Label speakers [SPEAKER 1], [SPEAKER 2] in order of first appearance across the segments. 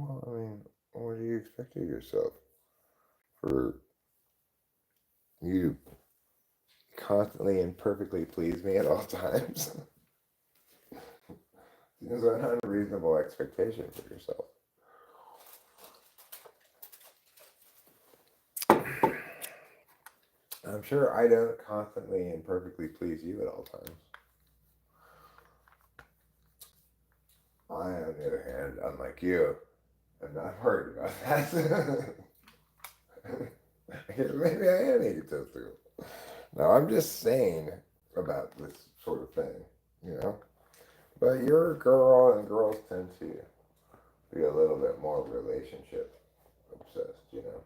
[SPEAKER 1] Well, I mean, what do you expect of yourself? For you to constantly and perfectly please me at all times? Seems an unreasonable expectation for yourself. I'm sure I don't constantly and perfectly please you at all times. I, on the other hand, unlike you, am not worried about that. Maybe I am egotistical. Now, I'm just saying about this sort of thing, you know? But you're a girl, and girls tend to be a little bit more relationship obsessed, you know?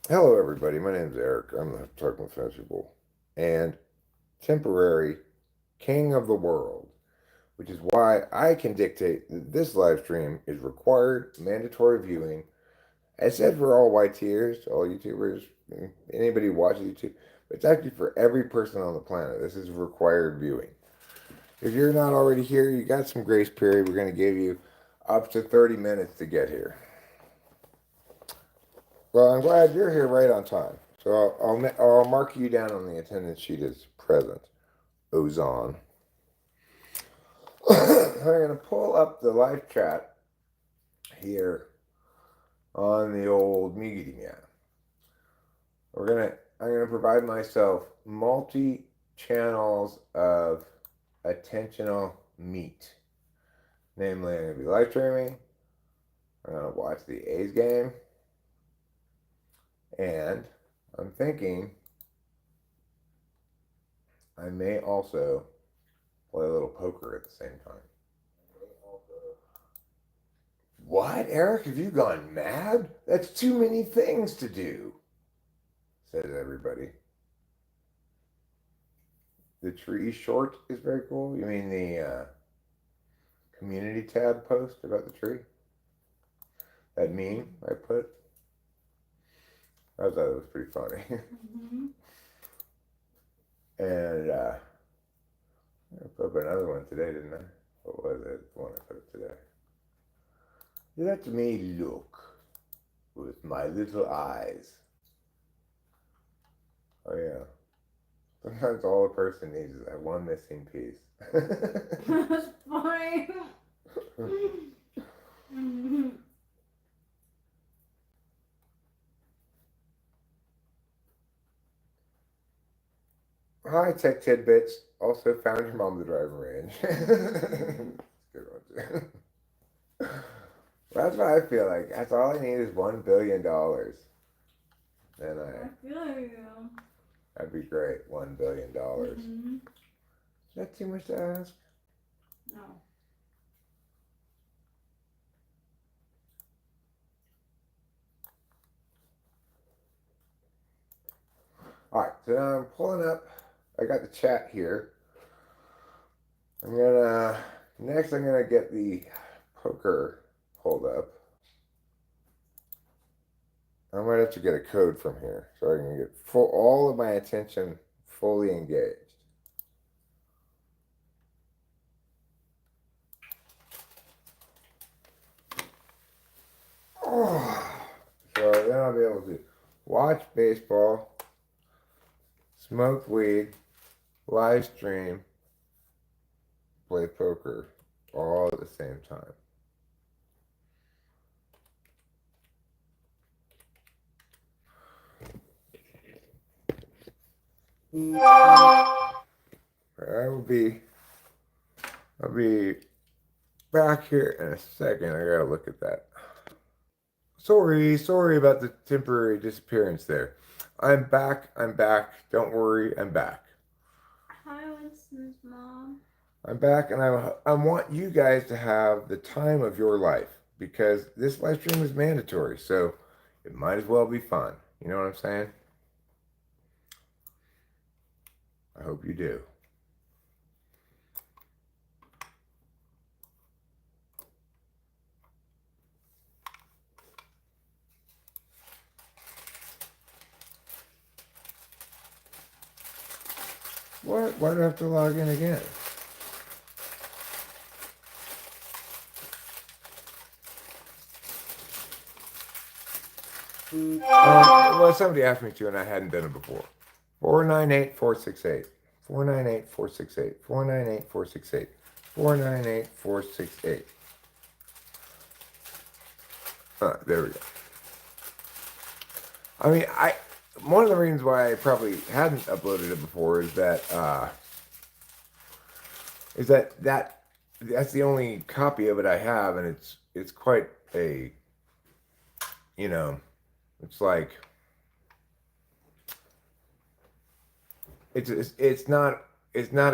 [SPEAKER 1] Hello, everybody. My name's Eric. I'm the Talking Sensible and temporary king of the world, which is why I can dictate that this live stream is required, mandatory viewing. I said for all YT'ers, all YouTubers, anybody who watches YouTube, but it's actually for every person on the planet. This is required viewing. If you're not already here, you got some grace period. We're going to give you up to 30 minutes to get here. Well, I'm glad you're here right on time. So I'll mark you down on the attendance sheet as present. Ozon. I'm going to pull up the live chat here on the old Meagity Meow. I'm gonna provide myself multi-channels of attentional meat. Namely, I'm gonna be live streaming. I'm gonna watch the A's game, and I'm thinking I may also play a little poker at the same time. What, Eric? Have you gone mad? That's too many things to do, says everybody. The tree short is very cool. You mean the community tab post about the tree? That meme I put? I thought it was pretty funny. Mm-hmm. And I put up another one today, didn't I? What was it? The one I put up today. Let me look with my little eyes. Oh yeah. Sometimes all a person needs is that one missing piece.
[SPEAKER 2] That's fine.
[SPEAKER 1] Hi, Tech Tidbits. Also found your mom the driving range. Good one, too. That's what I feel like. That's all I need is $1 billion. Then
[SPEAKER 2] I feel you.
[SPEAKER 1] That'd be great. $1 billion. Mm-hmm. Is that too much to ask?
[SPEAKER 2] No.
[SPEAKER 1] Alright, so now I'm pulling up. I got the chat here. Next I'm gonna get the poker pulled up. I might have to get a code from here so I can get all of my attention fully engaged. Oh. So then I'll be able to watch baseball, smoke weed, live stream, play poker all at the same time. I'll be back here in a second. I gotta look at that. Sorry about the temporary disappearance there. I'm back. Don't worry, I'm back.
[SPEAKER 2] Hi, Winston's mom.
[SPEAKER 1] I'm back, and I want you guys to have the time of your life because this live stream is mandatory, so it might as well be fun. You know what I'm saying? I hope you do. What? Why do I have to log in again? Well, somebody asked me to, and I hadn't done it before. 498-468. 498-468. 498-468. 498-468. There we go. I mean, one of the reasons why I probably hadn't uploaded it before is that's the only copy of it I have, and it's quite a, you know, it's like it's not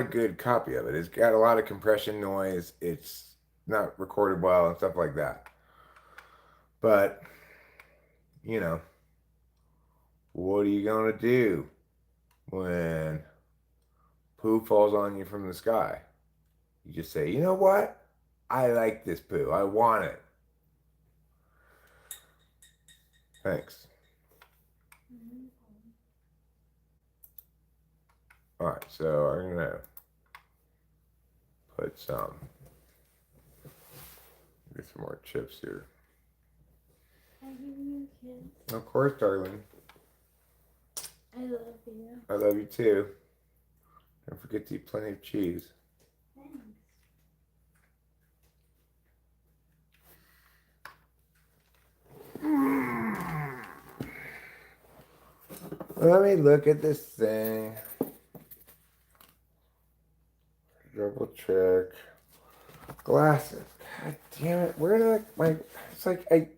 [SPEAKER 1] a good copy of it. It's got a lot of compression noise. It's not recorded well and stuff like that. But you know, what are you gonna do when poo falls on you from the sky? You just say, you know what? I like this poo. I want it. Thanks. Alright, so I'm gonna put get some more chips here.
[SPEAKER 2] I give you a kiss.
[SPEAKER 1] Of course, darling.
[SPEAKER 2] I love you.
[SPEAKER 1] I love you too. Don't forget to eat plenty of cheese.
[SPEAKER 2] Thanks.
[SPEAKER 1] Let me look at this thing. Double check. Glasses. God damn it. Where did it's like I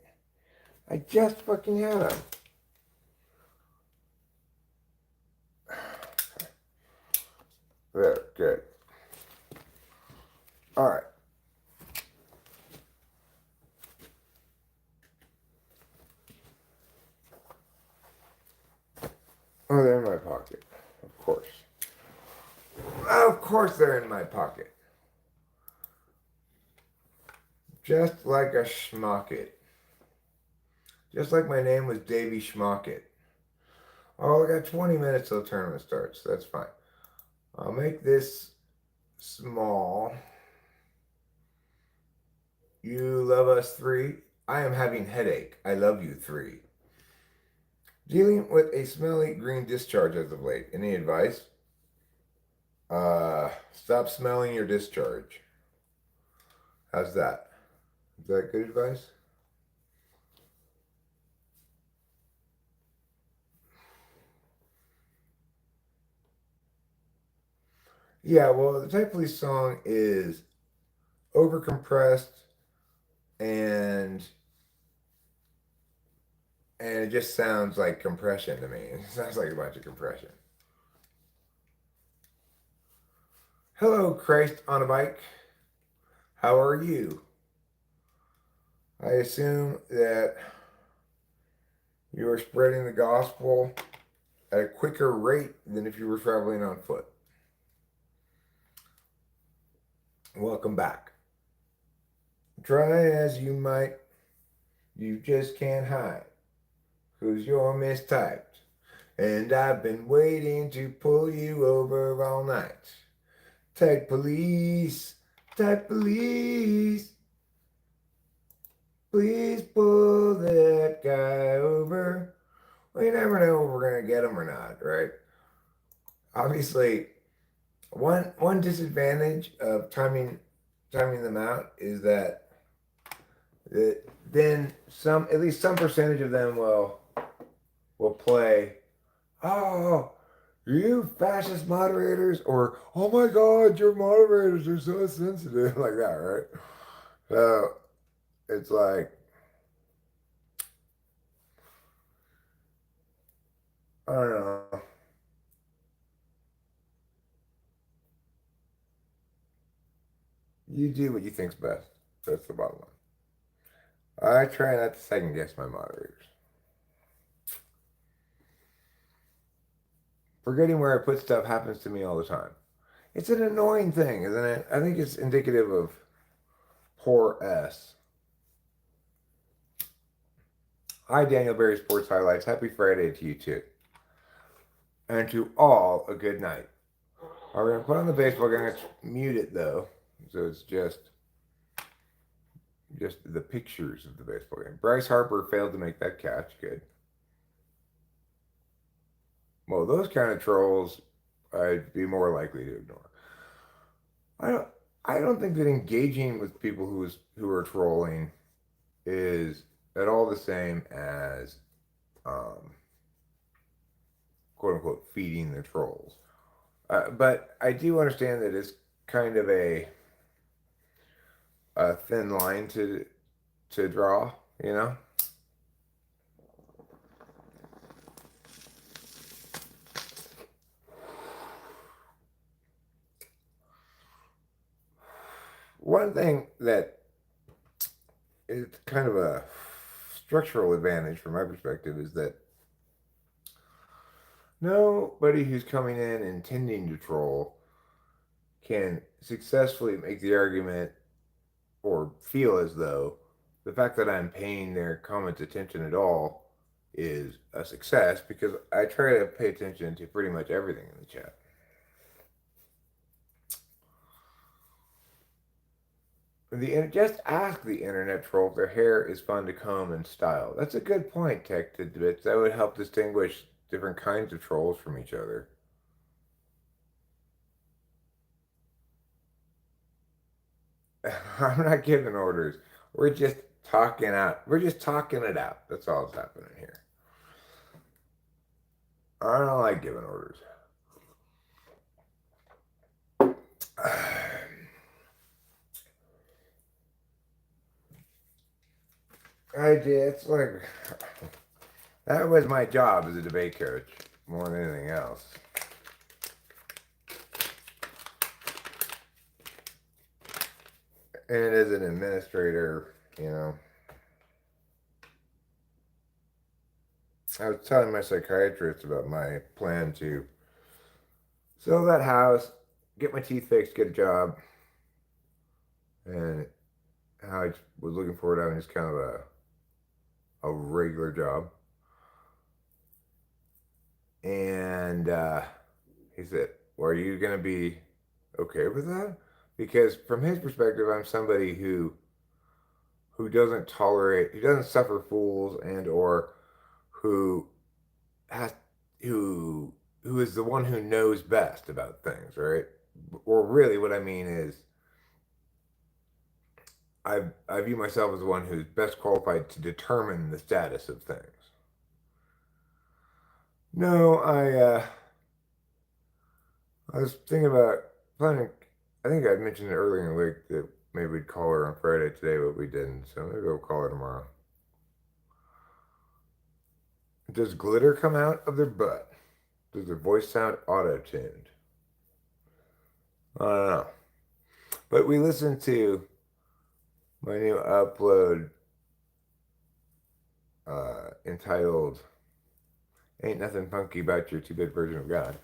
[SPEAKER 1] just fucking had them. There, good. Alright. Oh, they're in my pocket. Of course. Of course they're in my pocket. Just like a schmucket. Just like my name was Davy Schmucket. Oh, I got 20 minutes till the tournament starts. That's fine. I'll make this small. You love us 3. I am having headache. I love you 3. Dealing with a smelly green discharge as of late. Any advice? Stop smelling your discharge. How's that? Is that good advice? Yeah, well, the Typology song is overcompressed and it just sounds like compression to me. It sounds like a bunch of compression. Hello, Christ on a bike. How are you? I assume that you are spreading the gospel at a quicker rate than if you were traveling on foot. Welcome back. Try as you might, you just can't hide, 'cause you're mistyped. And I've been waiting to pull you over all night. Type police, please pull that guy over. Well, you never know if we're going to get him or not, right? Obviously, one disadvantage of timing them out is that then at least some percentage of them will play, oh, you fascist moderators, or oh my god, your moderators are so sensitive, like that, right? So it's like, I don't know. You do what you think's best. That's the bottom line. I try not to second guess my moderators. Forgetting where I put stuff happens to me all the time. It's an annoying thing, isn't it? I think it's indicative of poor S. Hi, Daniel Berry Sports Highlights. Happy Friday to you too. And to all, a good night. We're going to put on the baseball game. Let's mute it though. So it's just the pictures of the baseball game. Bryce Harper failed to make that catch. Good. Well, those kind of trolls, I'd be more likely to ignore. I don't. I don't think that engaging with people who are trolling is at all the same as um, quote unquote feeding the trolls. But I do understand that it's kind of a thin line to draw. You know. One thing that is kind of a structural advantage from my perspective is that nobody who's coming in intending to troll can successfully make the argument or feel as though the fact that I'm paying their comments attention at all is a success because I try to pay attention to pretty much everything in the chat. Just ask the internet troll if their hair is fun to comb and style. That's a good point, Tech Tidbits. That would help distinguish different kinds of trolls from each other. I'm not giving orders. We're just talking out. We're just talking it out. That's all that's happening here. I don't like giving orders. I did. It's like that was my job as a debate coach more than anything else. And as an administrator, you know, I was telling my psychiatrist about my plan to sell that house, get my teeth fixed, get a job, and how I was looking forward to having just kind of a regular job. And he said, well, are you going to be okay with that? Because from his perspective, I'm somebody who doesn't tolerate, who doesn't suffer fools, and or who has who is the one who knows best about things, right? Or really, what I mean is, I view myself as the one who's best qualified to determine the status of things. No, I was thinking about planning. I think I mentioned it earlier in the week that maybe we'd call her on Friday today, but we didn't. So maybe we'll call her tomorrow. Does glitter come out of their butt? Does their voice sound auto-tuned? I don't know. But we listened to my new upload entitled Ain't Nothing Funky About Your Two-Bit Version of God,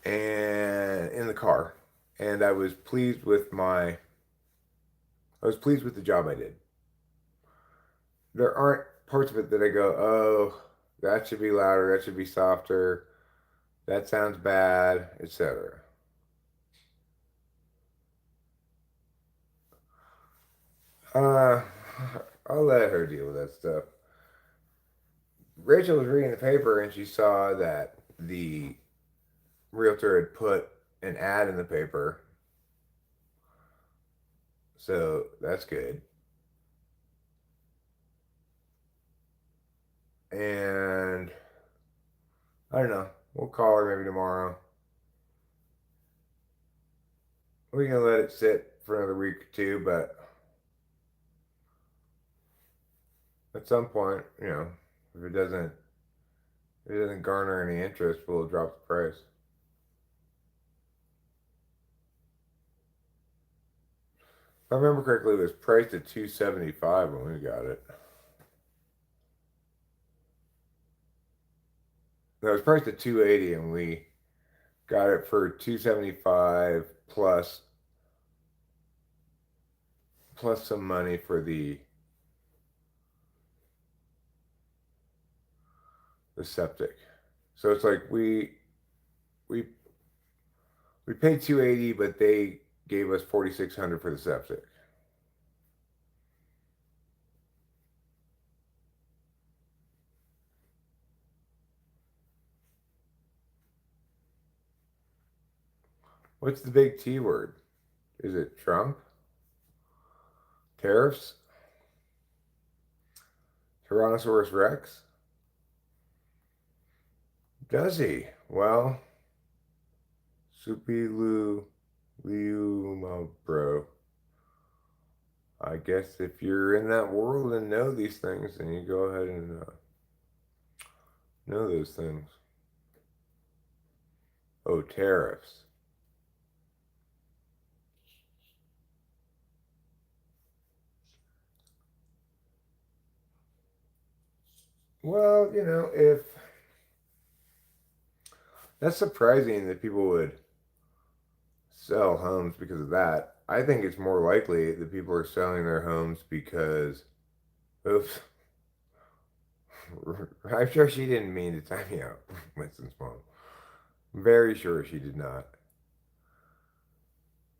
[SPEAKER 1] and in the car. And I was pleased with the job I did. There aren't parts of it that I go, oh, that should be louder, that should be softer, that sounds bad, etc. Uh, I'll let her deal with that stuff. Rachel was reading the paper and she saw that the realtor had put an ad in the paper. So that's good. And I don't know. We'll call her maybe tomorrow. We can let it sit for another week or two, but at some point, you know, if it doesn't garner any interest, we'll drop the price. If I remember correctly, it was priced at $275 when we got it. No, it was priced at $280 and we got it for $275 plus some money for the septic. So it's like we we paid $280, but they gave us $4,600 for the septic. What's the big T word? Is it Trump? Tariffs? Tyrannosaurus Rex? Does he? Well, Soupy Liu, bro. I guess if you're in that world and know these things, then you go ahead and know those things. Oh, tariffs. Well, if that's surprising that people would sell homes because of that. I think it's more likely that people are selling their homes because, oops, I'm sure she didn't mean to time me out, Winston's mom. Very sure she did not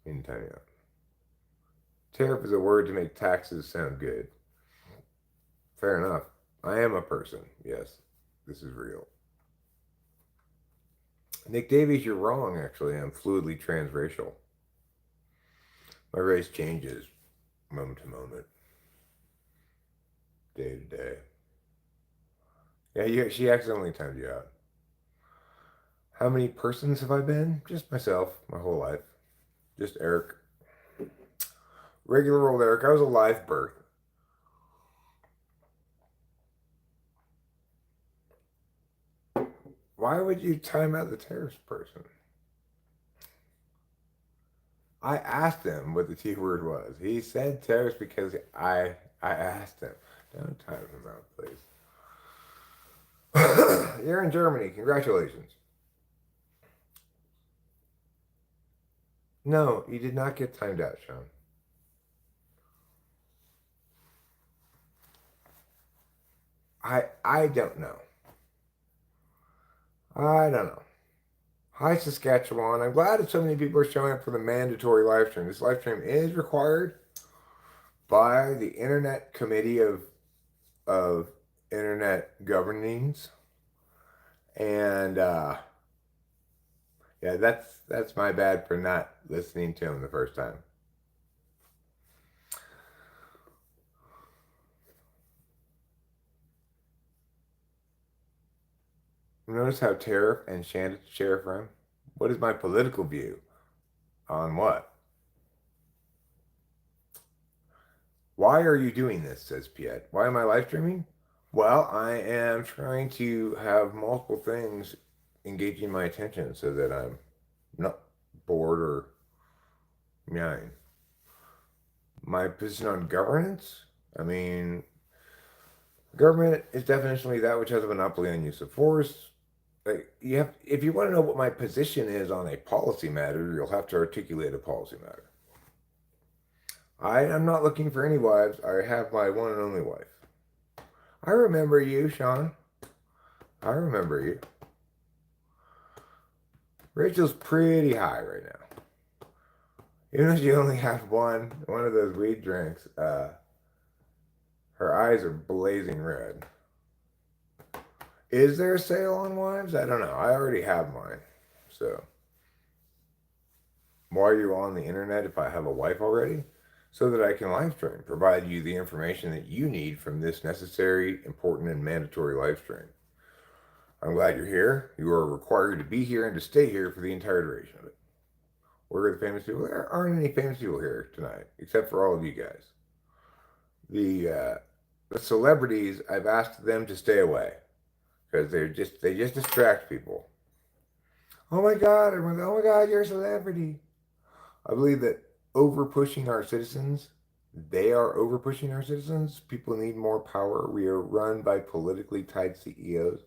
[SPEAKER 1] mean to time me out. Tariff is a word to make taxes sound good. Fair enough. I am a person. Yes, this is real. Nick Davies, you're wrong, actually. I'm fluidly transracial. My race changes moment to moment, day to day. Yeah, she accidentally timed you out. How many persons have I been? Just myself, my whole life. Just Eric. Regular old Eric. I was a live birth. Why would you time out the terrorist person? I asked him what the T word was. He said terrorist because I asked him. Don't time him out, please. You're in Germany. Congratulations. No, you did not get timed out, Sean. I don't know. I don't know. Hi, Saskatchewan. I'm glad that so many people are showing up for the mandatory live stream. This live stream is required by the Internet Committee of Internet Governings, and yeah, that's my bad for not listening to him the first time. Notice how tariff and sheriff rhyme? What is my political view on what? Why are you doing this? Says Piet. Why am I live streaming? Well, I am trying to have multiple things engaging my attention so that I'm not bored or meowing. My position on governance? I mean, government is definitionally that which has a monopoly on use of force. Like if you want to know what my position is on a policy matter, you'll have to articulate a policy matter. I am not looking for any wives. I have my one and only wife. I remember you, Sean. I remember you. Rachel's pretty high right now. Even though she only had one of those weed drinks, her eyes are blazing red. Is there a sale on wives? I don't know. I already have mine. So, why are you on the internet if I have a wife already? So that I can live stream, provide you the information that you need from this necessary, important, and mandatory live stream. I'm glad you're here. You are required to be here and to stay here for the entire duration of it. Where are the famous people? There aren't any famous people here tonight, except for all of you guys. The celebrities, I've asked them to stay away because they just distract people. Oh my God! Everyone's, oh my God, you're a celebrity. I believe that over pushing our citizens, they are over pushing our citizens. People need more power. We are run by politically tied CEOs.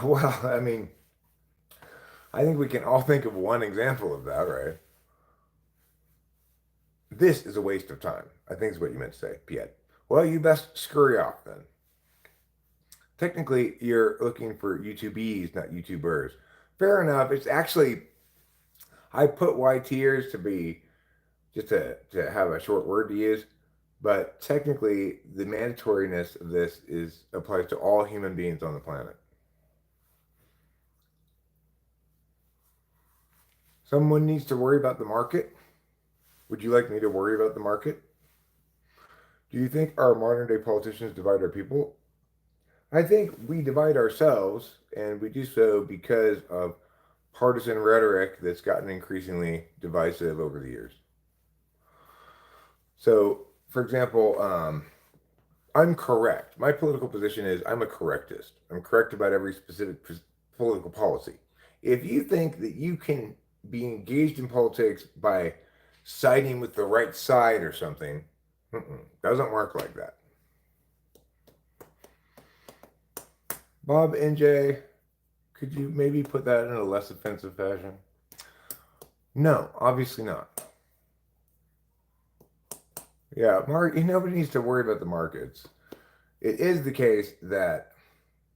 [SPEAKER 1] Well, I mean, I think we can all think of one example of that, right? This is a waste of time, I think is what you meant to say, Piet. Well, you best scurry off then. Technically, you're looking for YouTubees, not YouTubers. Fair enough. It's actually, I put YT'ers to be, just to have a short word to use, but technically, the mandatoriness of this applies to all human beings on the planet. Someone needs to worry about the market. Would you like me to worry about the market? Do you think our modern day politicians divide our people? I think we divide ourselves, and we do so because of partisan rhetoric that's gotten increasingly divisive over the years. So, for example, I'm correct. My political position is I'm a correctist. I'm correct about every specific political policy. If you think that you can be engaged in politics by siding with the right side or something, doesn't work like that. Bob NJ, could you maybe put that in a less offensive fashion? No, obviously not. Yeah, nobody needs to worry about the markets. It is the case that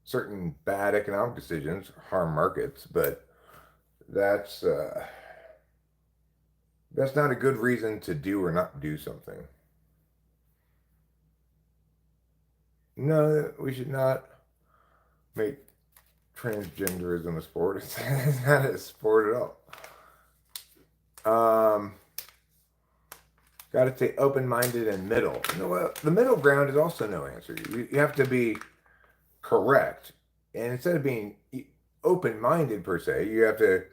[SPEAKER 1] certain bad economic decisions harm markets, but that's not a good reason to do or not do something. No, we should not make transgenderism a sport. It's not a sport at all. Got to stay open-minded and middle. You know what? The middle ground is also no answer. You have to be correct, and instead of being open-minded per se, you have to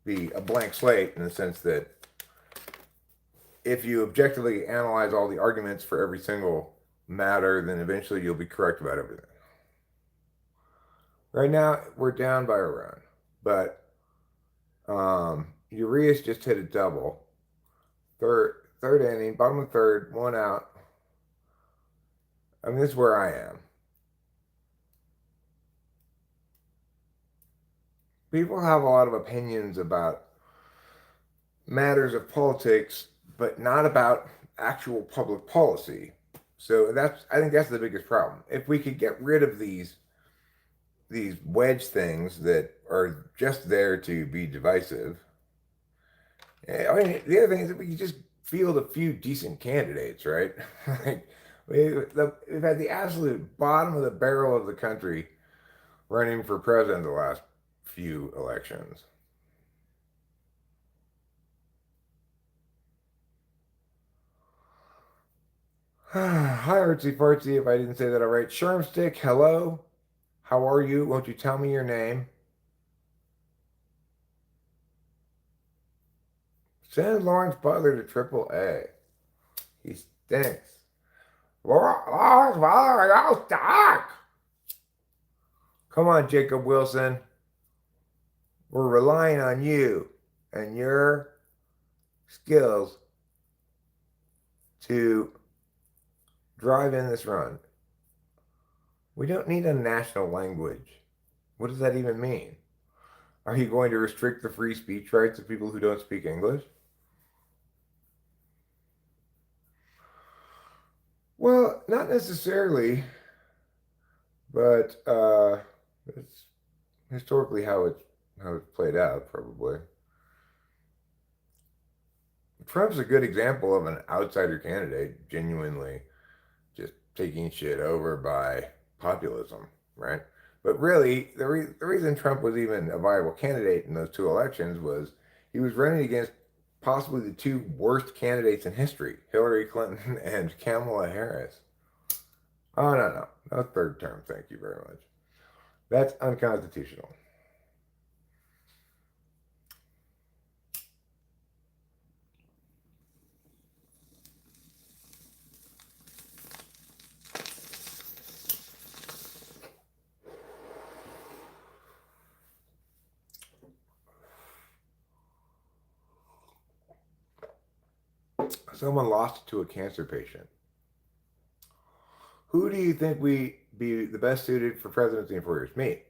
[SPEAKER 1] be a blank slate in the sense that if you objectively analyze all the arguments for every single matter, then eventually you'll be correct about everything. Right now, we're down by a run, but Urias just hit a double. Third inning, bottom of third, one out. I mean, this is where I am. People have a lot of opinions about matters of politics, but not about actual public policy. So I think that's the biggest problem. If we could get rid of these wedge things that are just there to be divisive. I mean, the other thing is that we could just field a few decent candidates, right? Like we've had the absolute bottom of the barrel of the country running for president the last few elections. Hi, Artsy Fartsy, if I didn't say that all right. Shermstick, hello. How are you? Won't you tell me your name? Send Lawrence Butler to AAA. He stinks. Lawrence Butler, you stink! Come on, Jacob Wilson. We're relying on you and your skills to drive in this run. We don't need a national language. What does that even mean? Are you going to restrict the free speech rights of people who don't speak English? Well, not necessarily, but it's historically how it's played out, probably. Trump's a good example of an outsider candidate genuinely just taking shit over by populism, right? But really, the reason Trump was even a viable candidate in those two elections was he was running against possibly the two worst candidates in history, Hillary Clinton and Kamala Harris. Oh, no third term, thank you very much. That's unconstitutional. Someone lost to a cancer patient. Who do you think we be the best suited for presidency in 4 years? Me.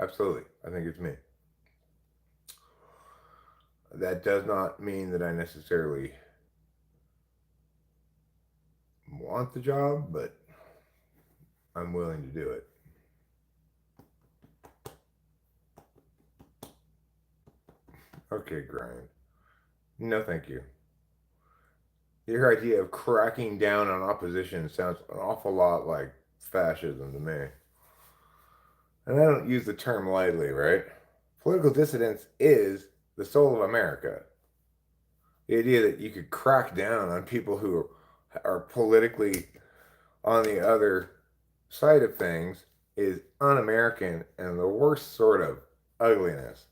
[SPEAKER 1] Absolutely. I think it's me. That does not mean that I necessarily want the job, but I'm willing to do it. Okay, grind. No, thank you. Your idea of cracking down on opposition sounds an awful lot like fascism to me. And I don't use the term lightly, right? Political dissidence is the soul of America. The idea that you could crack down on people who are politically on the other side of things is un-American and the worst sort of ugliness.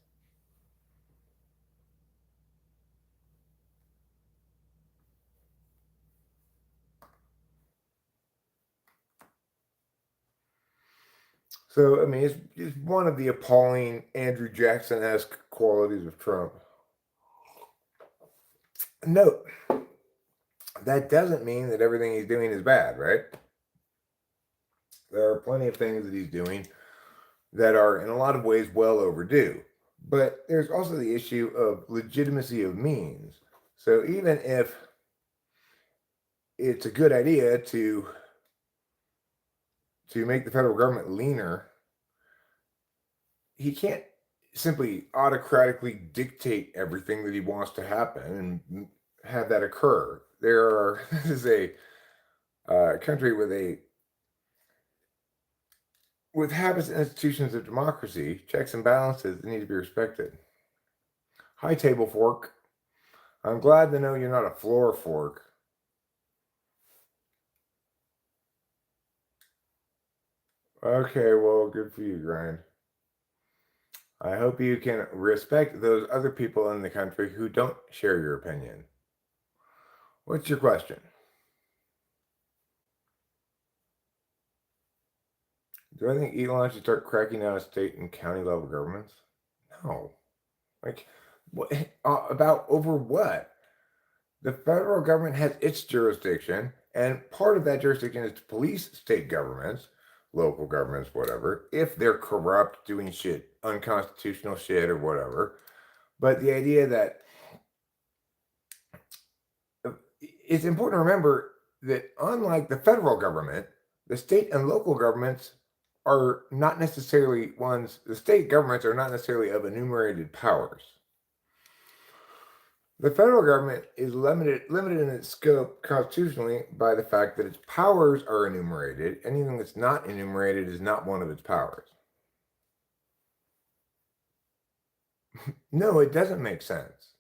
[SPEAKER 1] So, I mean, it's one of the appalling Andrew Jackson-esque qualities of Trump. Note, that doesn't mean that everything he's doing is bad, right? There are plenty of things that he's doing that are, in a lot of ways, well overdue. But there's also the issue of legitimacy of means. So even if it's a good idea to make the federal government leaner, he can't simply autocratically dictate everything that he wants to happen and have that occur. This is a country with habits and institutions of democracy, checks and balances that need to be respected. Hi, table fork. I'm glad to know you're not a floor fork. Okay, well, good for you, Grind. I hope you can respect those other people in the country who don't share your opinion. What's your question? Do I think Elon should start cracking down on state and county level governments? No. Like, what? About over what? The federal government has its jurisdiction, and part of that jurisdiction is to police state governments, local governments, whatever, if they're corrupt, doing shit, unconstitutional shit, or whatever. But the idea that it's important to remember that unlike the federal government, the state and local governments are not necessarily ones, the state governments are not necessarily of enumerated powers. The federal government is limited in its scope constitutionally by the fact that its powers are enumerated. Anything that's not enumerated is not one of its powers. No, it doesn't make sense.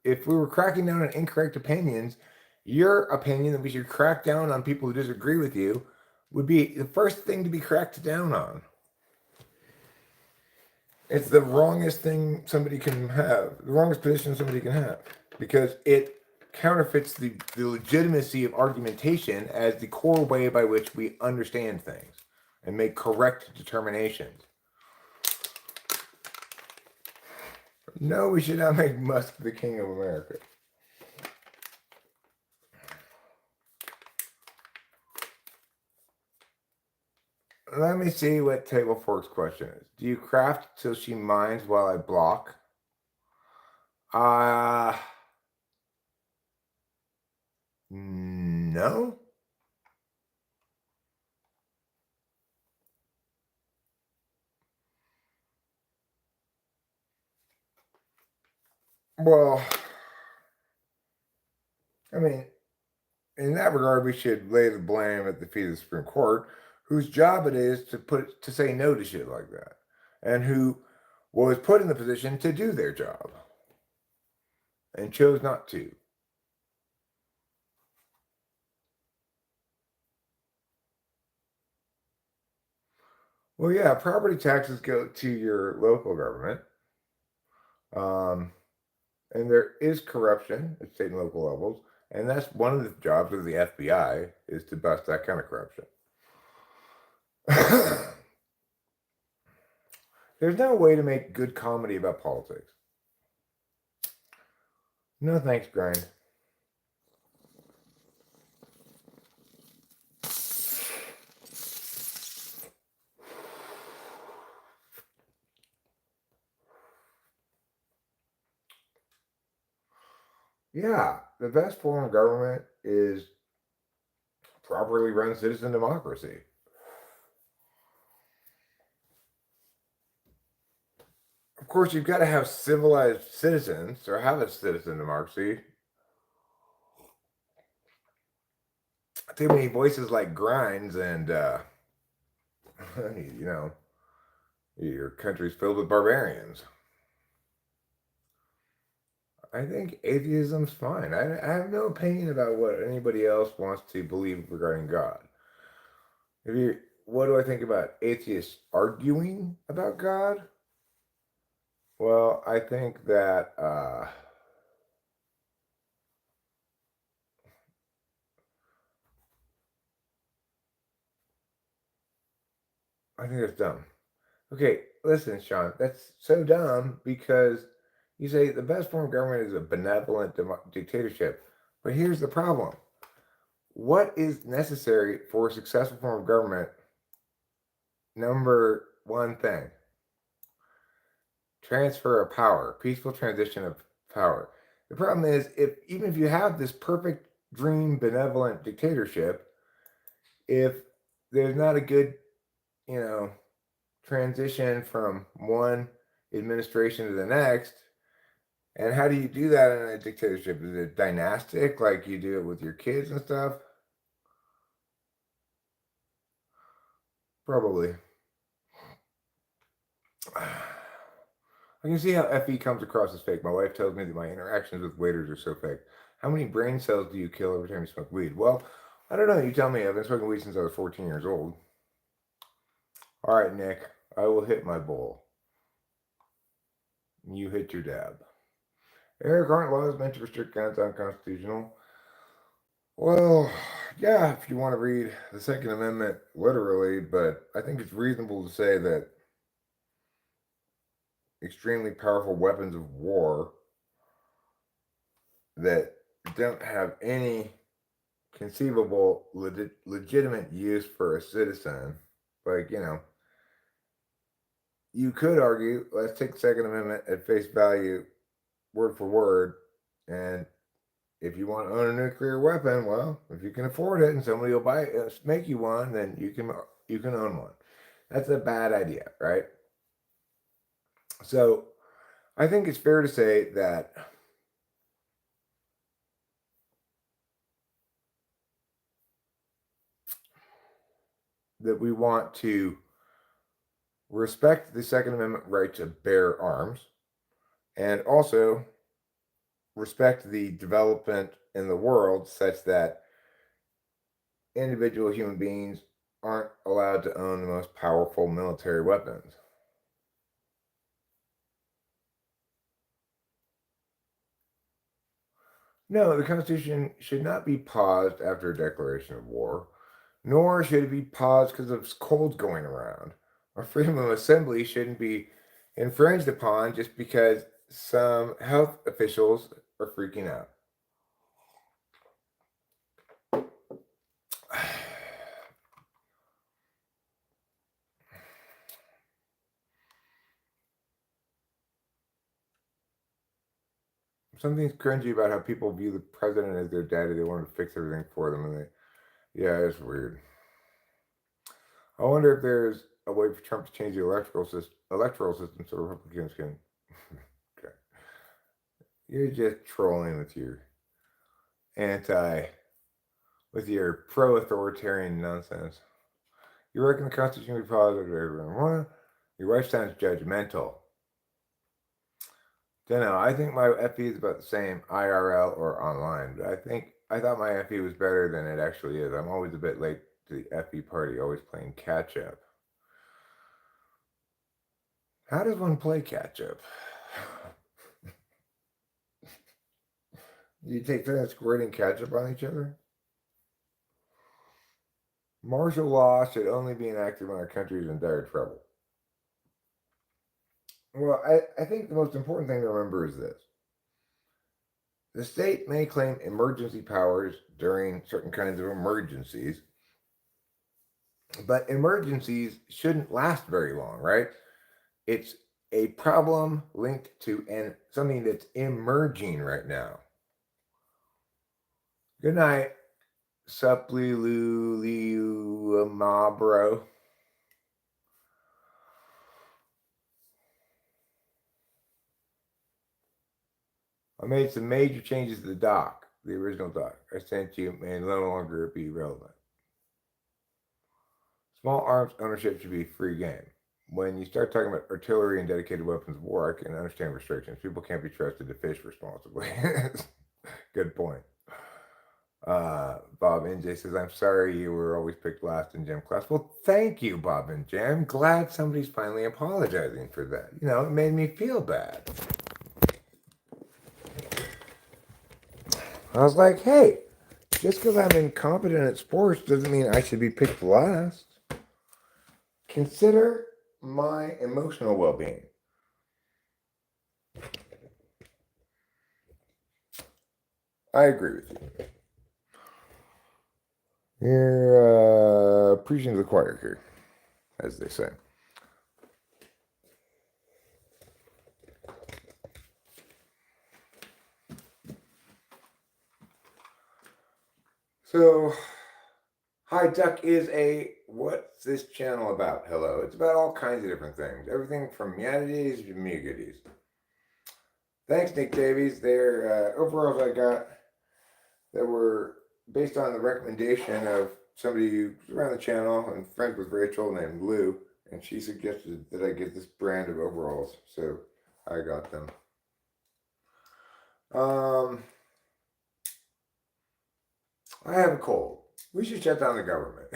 [SPEAKER 1] If we were cracking down on incorrect opinions, your opinion that we should crack down on people who disagree with you would be the first thing to be cracked down on. It's the wrongest thing somebody can have, the wrongest position somebody can have, because it counterfeits the legitimacy of argumentation as the core way by which we understand things and make correct determinations. No, we should not make Musk the king of America. Let me see what Table Fork's question is. Do you craft till she minds while I block? No. Well, I mean, in that regard, we should lay the blame at the feet of the Supreme Court, whose job it is to say no to shit like that, and who was put in the position to do their job and chose not to. Well, yeah, property taxes go to your local government. And there is corruption at state and local levels, and that's one of the jobs of the FBI is to bust that kind of corruption. There's no way to make good comedy about politics. No thanks, Grind. Yeah, the best form of government is properly run citizen democracy. Of course, you've got to have civilized citizens or have a citizen democracy. Too many voices like Grinds and, you know, your country's filled with barbarians. I think atheism's fine. I have no opinion about what anybody else wants to believe regarding God. If you, what do I think about atheists arguing about God? Well, I think that I think that's dumb. Okay, listen, Sean, that's so dumb because you say the best form of government is a benevolent dictatorship. But here's the problem. What is necessary for a successful form of government? Number one thing, transfer of power, peaceful transition of power. The problem is, if even if you have this perfect dream benevolent dictatorship, if there's not a good, you know, transition from one administration to the next, and how do you do that in a dictatorship? Is it dynastic, like you do it with your kids and stuff? Probably. I can see how FE comes across as fake. My wife tells me that my interactions with waiters are so fake. How many brain cells do you kill every time you smoke weed? Well, I don't know. You tell me. I've been smoking weed since I was 14 years old. All right, Nick. I will hit my bowl. You hit your dab. Eric, aren't laws meant to restrict guns unconstitutional? Well, yeah, if you want to read the Second Amendment literally, but I think it's reasonable to say that extremely powerful weapons of war that don't have any conceivable legitimate use for a citizen, like, you could argue, let's take the Second Amendment at face value, word for word, and if you want to own a nuclear weapon, well, if you can afford it and somebody will buy it, make you one, then you can own one. That's a bad idea, right? So I think it's fair to say that we want to respect the Second Amendment right to bear arms and also respect the development in the world such that individual human beings aren't allowed to own the most powerful military weapons. No, the Constitution should not be paused after a declaration of war, nor should it be paused because of colds going around. Our freedom of assembly shouldn't be infringed upon just because some health officials are freaking out. Something's cringy about how people view the president as their daddy. They want to fix everything for them, and yeah, it's weird. I wonder if there's a way for Trump to change the electoral system so Republicans can. Okay, you're just trolling with your anti, with your pro-authoritarian nonsense. You reckon the Constitution will be positive to everyone? Your wife sounds judgmental. Don't know. I think my FE is about the same IRL or online, but I thought my FE was better than it actually is. I'm always a bit late to the FE party, always playing catch up. How does one play catch up? Do you take turns squirting ketchup on each other? Martial law should only be enacted when our country is in dire trouble. Well, I think the most important thing to remember is this. The state may claim emergency powers during certain kinds of emergencies, but emergencies shouldn't last very long, right? It's a problem linked to something that's emerging right now. Good night, ma bro. I made some major changes to the doc, the original doc I sent you, may no longer be relevant. Small arms ownership should be free game. when you start talking about artillery and dedicated weapons of war, I can understand restrictions. People can't be trusted to fish responsibly. Good point. Bob NJ says, I'm sorry you were always picked last in gym class. Well, thank you, Bob NJ. I'm glad somebody's finally apologizing for that. You know, it made me feel bad. I was like, hey, just because I'm incompetent at sports doesn't mean I should be picked last. Consider my emotional well-being. I agree with you. You're preaching to the choir here, as they say. So, Hi Duck is a what's this channel about? Hello. It's about all kinds of different things. Everything from Yanities to Mugadies. Thanks, Nick Davies. They're overalls I got that were based on the recommendation of somebody who's around the channel and friends with Rachel named Lou, and she suggested that I get this brand of overalls, so I got them. I have a cold. We should shut down the government.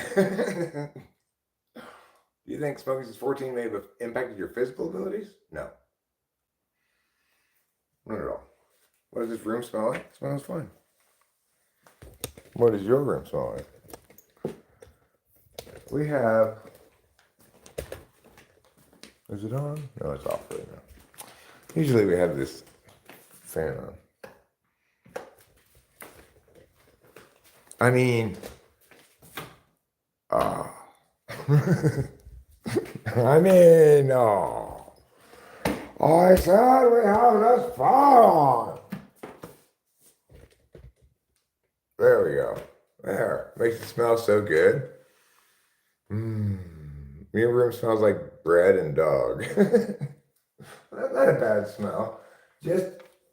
[SPEAKER 1] Do you think smoking since 14 may have impacted your physical abilities? No. Not at all. What does this room smell like? It smells fine. What does your room smell like? We have... Is it on? No, it's off right now. Usually we have this fan on. I mean... I mean, no. I said we have this fan on. There we go. There. Makes it smell so good. Your room smells like bread and dog. Not a bad smell.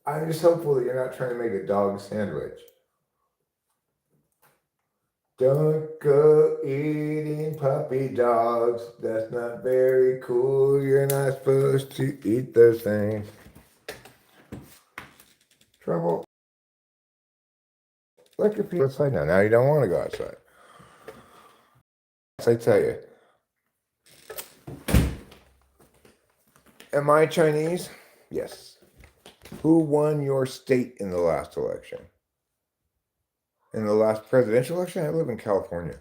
[SPEAKER 1] I'm just hopeful that you're not trying to make a dog sandwich. Don't go eating puppy dogs. That's not very cool. You're not supposed to eat those things. Trouble. Look at people outside now. Now you don't want to go outside. As I tell you. Am I Chinese? Yes. Who won your state in the last election? In the last presidential election? I live in California.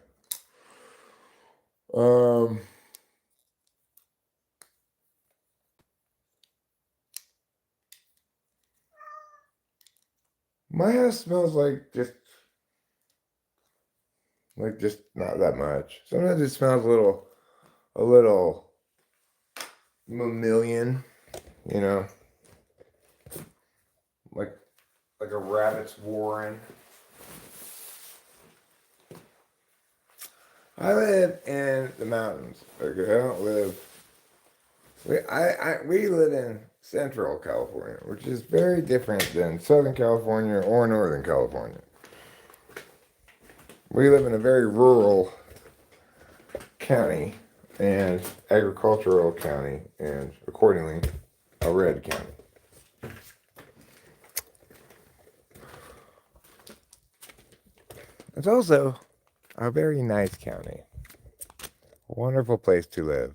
[SPEAKER 1] My house smells like just not that much. Sometimes it smells a little mammalian, you know, like a rabbit's warren. I live in the mountains. Okay, I don't live. We live in Central California, which is very different than Southern California or Northern California. We live in a very rural county and agricultural county, and accordingly, a red county. It's also a very nice county. A wonderful place to live.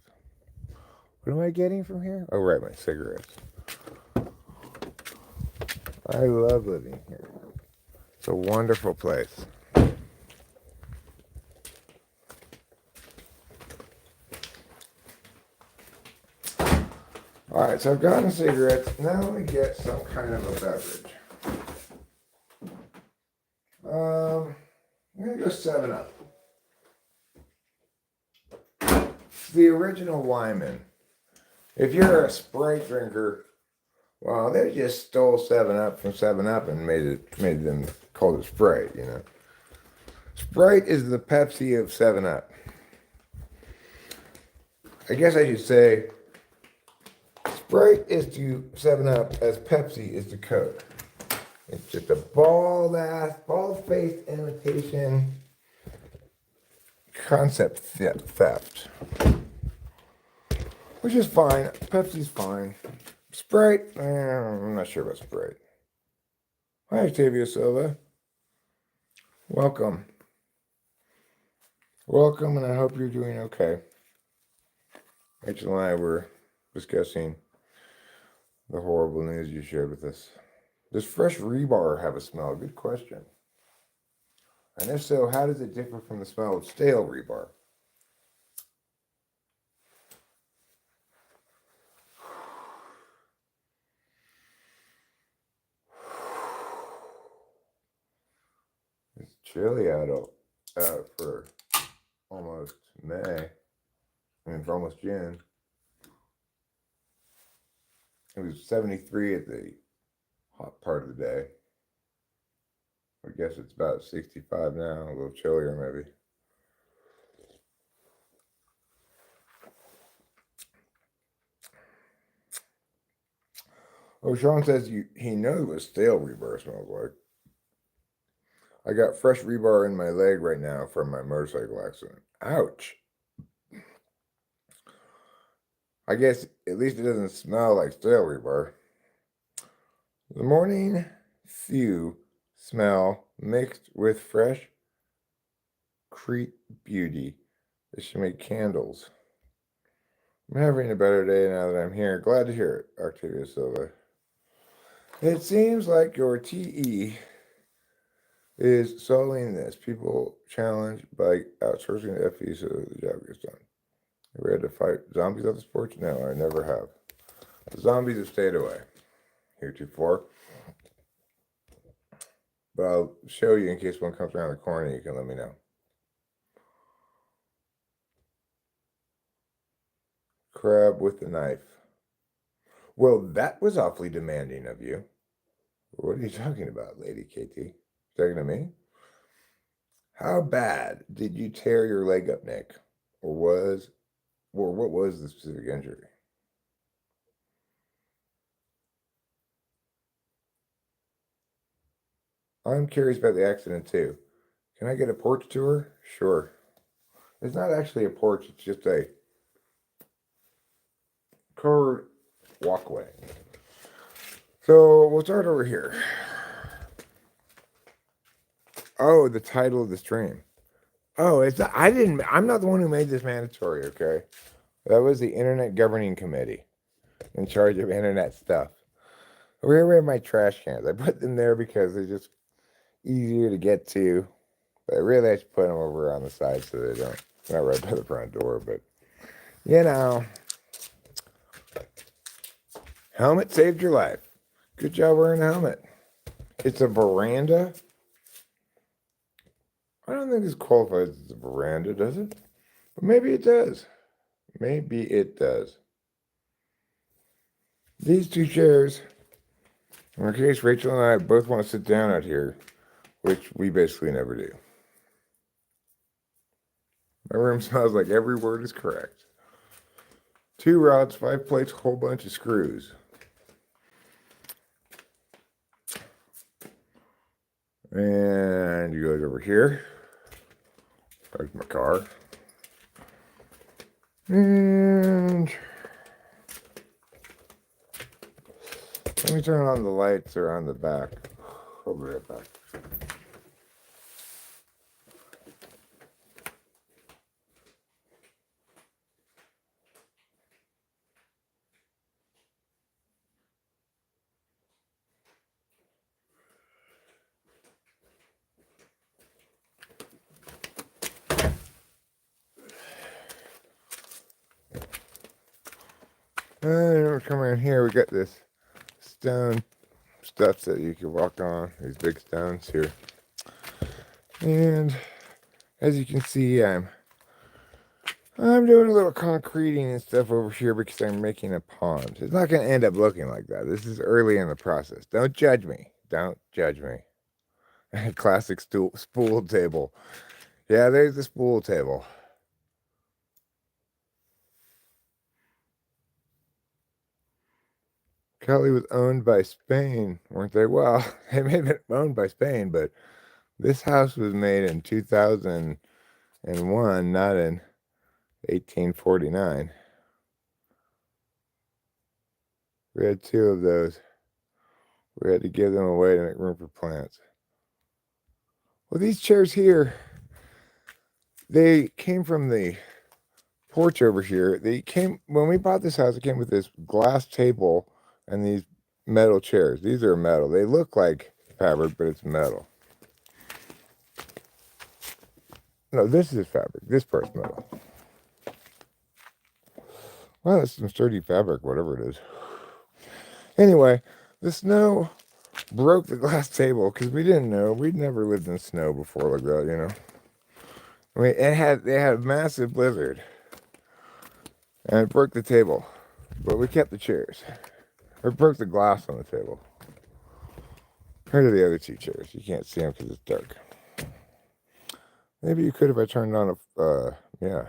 [SPEAKER 1] What am I getting from here? Oh, right, my cigarettes. I love living here. It's a wonderful place. Alright, so I've gotten cigarettes. Now let me get some kind of a beverage. I'm going to go 7-Up. The original Wyman. If you're a Sprite drinker, well, they just stole 7-Up from 7-Up and made them call it Sprite, you know. Sprite is the Pepsi of 7-Up. I guess I should say Sprite is to 7-Up as Pepsi is to Coke. It's just a bald-faced imitation concept theft. which is fine. Pepsi's fine. Sprite, I'm not sure about Sprite. Hi, Octavia Silva. Welcome. Welcome, and I hope you're doing okay. Rachel and I were discussing the horrible news you shared with us. Does fresh rebar have a smell? Good question. And if so, how does it differ from the smell of stale rebar? It's chilly out for almost May. I mean, for almost June. It was 73 at the hot part of the day. I guess it's about 65 now, a little chillier maybe. Oh, Sean says he knows what stale rebar smells like. I got fresh rebar in my leg right now from my motorcycle accident. Ouch. I guess at least it doesn't smell like stale rebar. The morning Thew smell mixed with fresh Crete beauty. They should make candles. I'm having a better day now that I'm here. Glad to hear it, Octavia Silva. It seems like your TE is solving this. People challenged by outsourcing the FE so the job gets done. Ever had to fight zombies off this porch? No, I never have. The zombies have stayed away heretofore. But I'll show you in case one comes around the corner. You can let me know. Crab with the knife. Well, that was awfully demanding of you. What are you talking about, Lady KT? Talking to me? How bad did you tear your leg up, Nick? Or what was the specific injury? I'm curious about the accident too. Can I get a porch tour? Sure. It's not actually a porch, it's just a curved walkway. So we'll start over here. Oh, the title of the stream. Oh, I'm not the one who made this mandatory, okay? That was the Internet Governing Committee in charge of internet stuff. Where are my trash cans? I put them there because they're just easier to get to. But really, I should put them over on the side so they don't, not right by the front door, but you know. Helmet saved your life. Good job wearing a helmet. It's a veranda. I don't think this qualifies as a veranda, does it? But maybe it does. Maybe it does. These two chairs, in case Rachel and I both want to sit down out here, which we basically never do. My room smells like every word is correct. 2 rods, 5 plates, whole bunch of screws. And you guys over here. Park my car. And let me turn on the lights around the back. I'll be right back. And come around here, we got this stone stuff that you can walk on, these big stones here. And as you can see, I'm doing a little concreting and stuff over here because I'm making a pond. It's not going to end up looking like that. This is early in the process. Don't judge me. Don't judge me. Classic spool table. Yeah, there's the spool table. Cali was owned by Spain, weren't they? Well, they may have been owned by Spain, but this house was made in 2001, not in 1849. We had 2 of those. We had to give them away to make room for plants. Well, these chairs here, they came from the porch over here. They came, when we bought this house, it came with this glass table and these metal chairs. These are metal. They look like fabric, but it's metal. No, this is fabric. This part's metal. Well, that's some sturdy fabric, whatever it is. Anyway, the snow broke the glass table because we didn't know. We'd never lived in snow before like that, you know. I mean, they had a massive blizzard, and it broke the table, but we kept the chairs. It broke the glass on the table. Where are the other 2 chairs? You can't see them because it's dark. Maybe you could if I turned on a, yeah.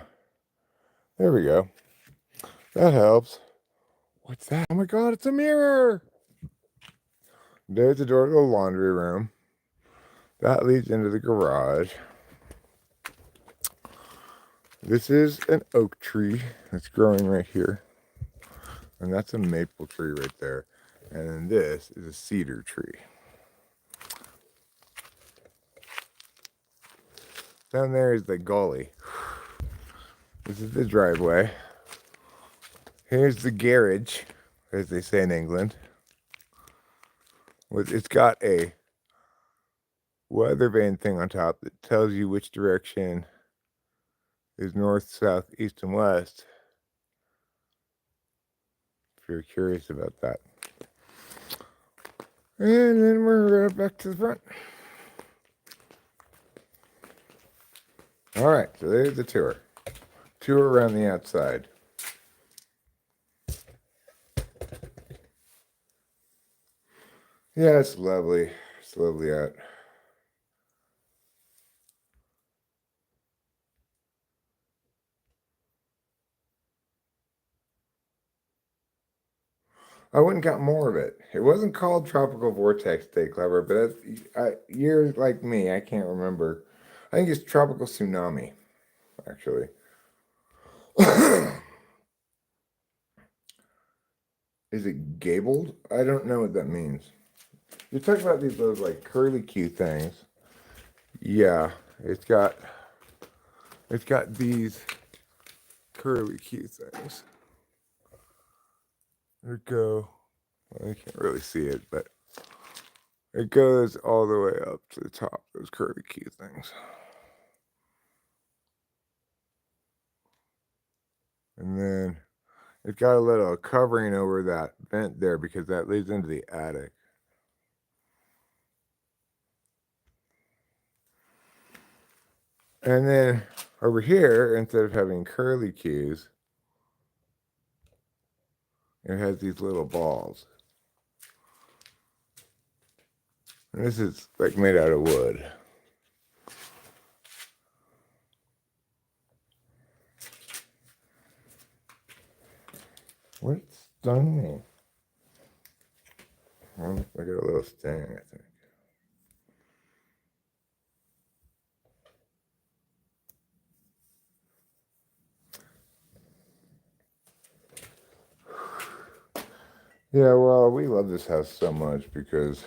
[SPEAKER 1] There we go. That helps. What's that? Oh my God, it's a mirror! There's the door to the laundry room. That leads into the garage. This is an oak tree that's growing right here. And that's a maple tree right there. And then this is a cedar tree. Down there is the gully. This is the driveway. Here's the garage, as they say in England. It's got a weather vane thing on top that tells you which direction is north, south, east, and west. If you're curious about that. And then we're right back to the front. All right, so there's the tour. Tour around the outside. Yeah, it's lovely. It's lovely out. I went and got more of it. It wasn't called Tropical Vortex Stay Clever, but you're like me. I can't remember. I think it's Tropical Tsunami, actually. Is it gabled? I don't know what that means. You're talking about those like curly Q things. Yeah, it's got these curly Q things. There we go. Well, you can't really see it, but it goes all the way up to the top, those curly Q things. And then it's got a little covering over that vent there because that leads into the attic. And then over here, instead of having curly Qs, it has these little balls. And this is like made out of wood. What's stung me? Well, I got a little sting, I think. Yeah, well, we love this house so much because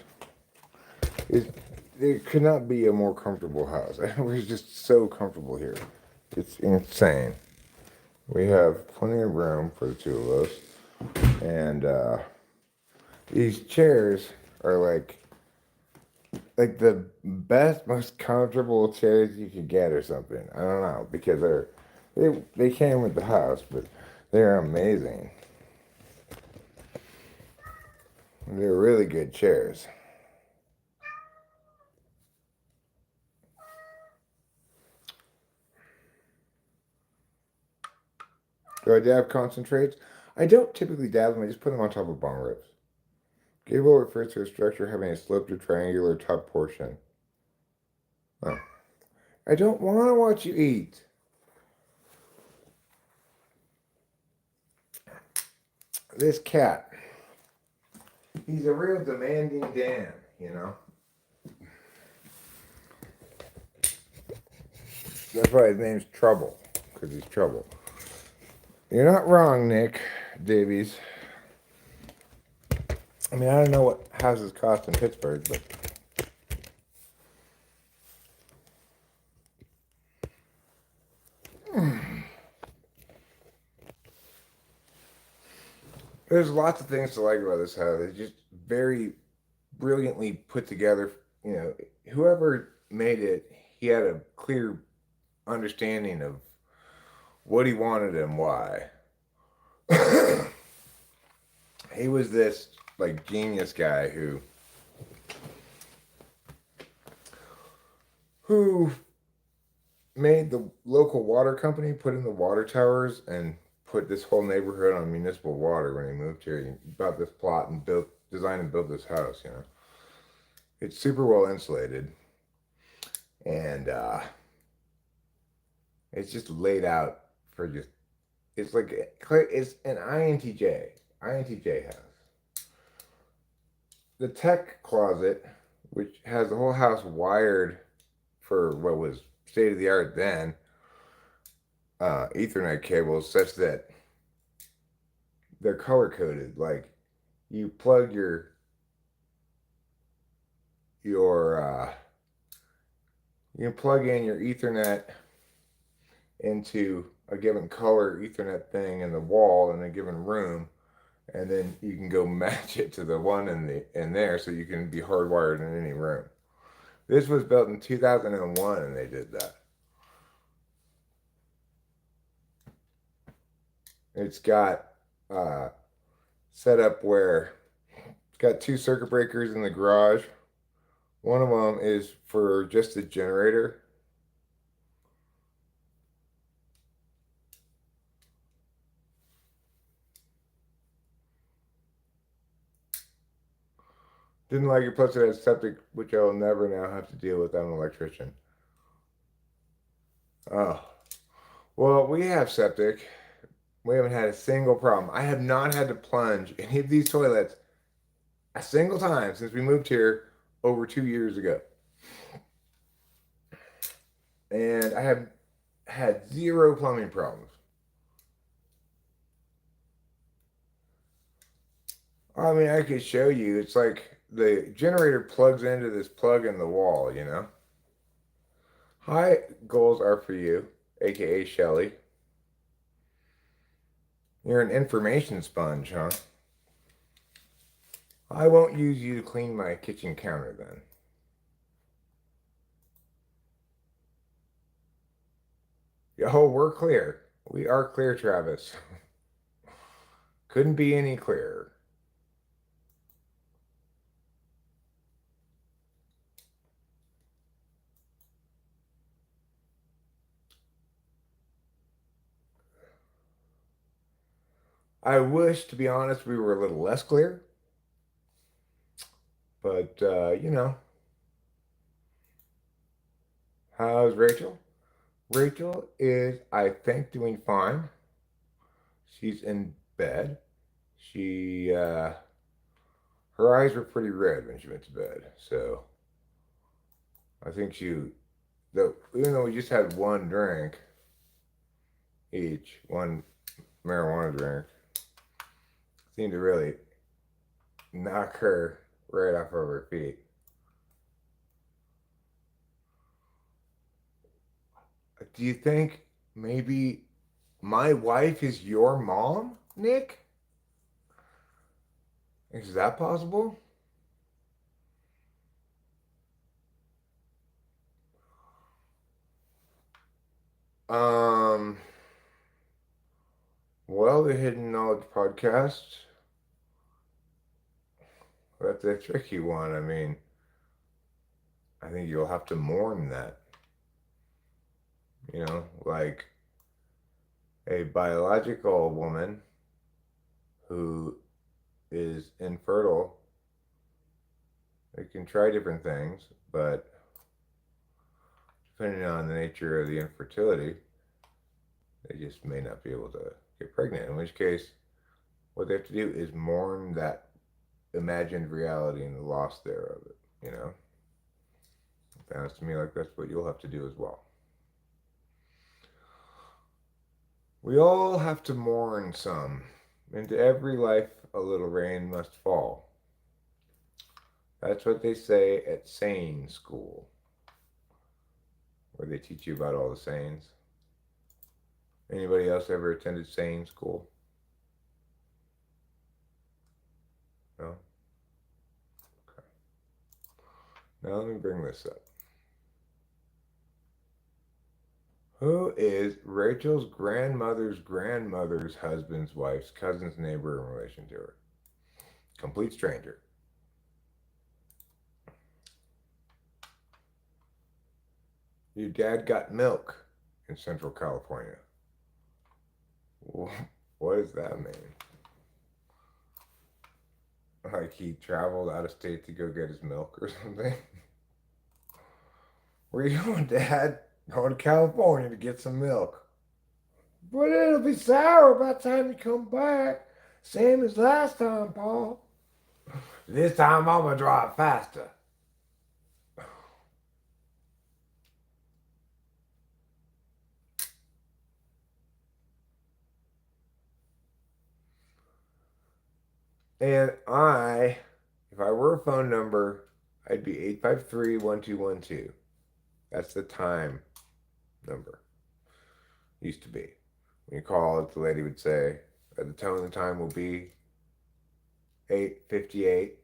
[SPEAKER 1] there could not be a more comfortable house. We're just so comfortable here. It's insane. We have plenty of room for the 2 of us. And these chairs are like the best, most comfortable chairs you could get or something. I don't know, because they came with the house, but they're amazing. They're really good chairs. Do I dab concentrates? I don't typically dab them, I just put them on top of bong ribs. Gable refers to a structure having a sloped or triangular top portion. Oh. I don't want to watch you eat. This cat. He's a real demanding Dan, you know. That's why his name's Trouble, because he's trouble. You're not wrong, Nick Davies. I mean, I don't know what houses cost in Pittsburgh, but there's lots of things to like about this house. It's just very brilliantly put together. You know, whoever made it, he had a clear understanding of what he wanted and why. He was this like genius guy who made the local water company put in the water towers and put this whole neighborhood on municipal water when he moved here. He bought this plot and designed and built this house. You know, it's super well insulated, and it's just laid out for just. It's like it's an INTJ house. The tech closet, which has the whole house wired for what was state of the art then, Ethernet cables, such that they're color coded. Like you plug your you can plug in your Ethernet into a given color Ethernet thing in the wall in a given room, and then you can go match it to the one in there, so you can be hardwired in any room. This was built in 2001, and they did that. It's got set up where it's got two circuit breakers in the garage. One of them is for just the generator. Didn't like it, plus it has septic, which I'll never now have to deal with. I'm an electrician. Oh, well, we have septic. We haven't had a single problem. I have not had to plunge any of these toilets a single time since we moved here over 2 years ago. And I have had zero plumbing problems. I mean, I could show you. It's like the generator plugs into this plug in the wall, you know? Hi, goals are for you, aka Shelly. You're an information sponge, huh? I won't use you to clean my kitchen counter then. Oh, we're clear. We are clear, Travis. Couldn't be any clearer. I wish, to be honest, we were a little less clear, but how's Rachel? Rachel is, I think, doing fine. She's in bed. She, her eyes were pretty red when she went to bed, so I think though, even though we just had one drink each, one marijuana drink, seemed to really knock her right off of her feet. Do you think maybe my wife is your mom, Nick? Is that possible? Um, well, the Hidden Knowledge Podcast, that's a tricky one. I mean, I think you'll have to mourn that. Like a biological woman who is infertile. They can try different things, but depending on the nature of the infertility, they just may not be able to get pregnant. In which case, what they have to do is mourn that imagined reality and the loss thereof. You know, it sounds to me like that's what you'll have to do as well. We all have to mourn some. Into every life a little rain must fall. That's what they say at sane school, where they teach you about all the sayings. Anybody else ever attended sane school? No? Okay. Now let me bring this up. Who is Rachel's grandmother's husband's wife's cousin's neighbor in relation to her? Complete stranger. Your dad got milk in Central California. What does that mean? Like he traveled out of state to go get his milk or something? Where you going, Dad? Going to California to get some milk. But it'll be sour by the time you come back. Same as last time, Paul. This time I'm gonna drive faster. And if I were a phone number, I'd be 853-1212. That's the time number. Used to be. When you call it, the lady would say, at the tone, the time will be 8:58.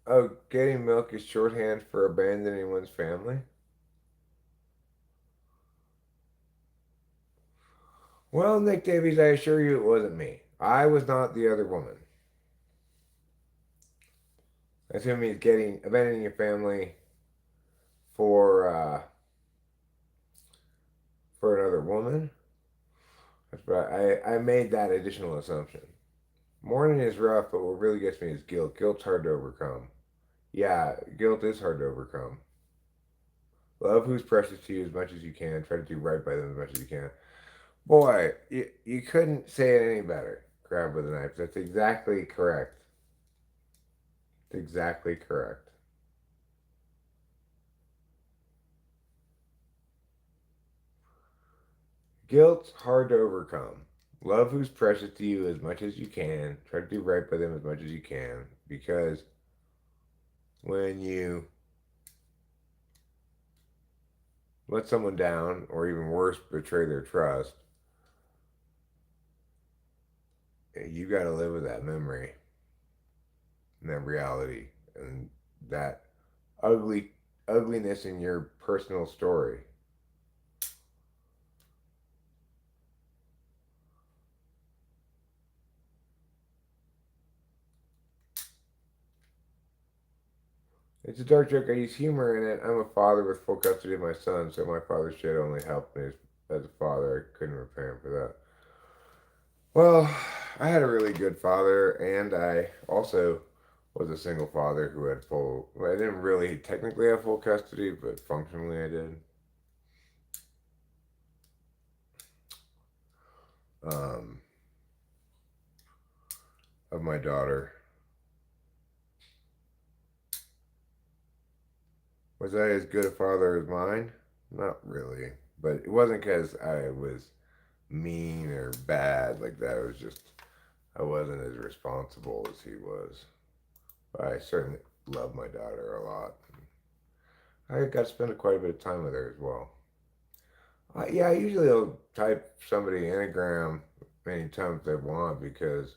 [SPEAKER 1] Oh, getting milk is shorthand for abandoning one's family? Well, Nick Davies, I assure you it wasn't me. I was not the other woman. I assume he's abandoning your family for another woman. That's right. I made that additional assumption. Mourning is rough, but what really gets me is guilt. Guilt's hard to overcome. Yeah, guilt is hard to overcome. Love who's precious to you as much as you can. Try to do right by them as much as you can. Boy, you couldn't say it any better. Grab with a knife. That's exactly correct. It's exactly correct. Guilt's hard to overcome. Love who's precious to you as much as you can. Try to do right by them as much as you can. Because when you let someone down, or even worse, betray their trust, you got to live with that memory and that reality and that ugliness in your personal story. It's a dark joke. I use humor in it. I'm a father with full custody of my son, so my father's shit only helped me as a father. I couldn't repay him for that. Well, I had a really good father, and I also was a single father who had full. Well, I didn't really technically have full custody, but functionally I did. Um, of my daughter. Was I as good a father as mine? Not really. But it wasn't because I was mean or bad like that. It was just I wasn't as responsible as he was. But I certainly love my daughter a lot. I got to spend quite a bit of time with her as well. Yeah, I usually will type somebody anagram many times they want because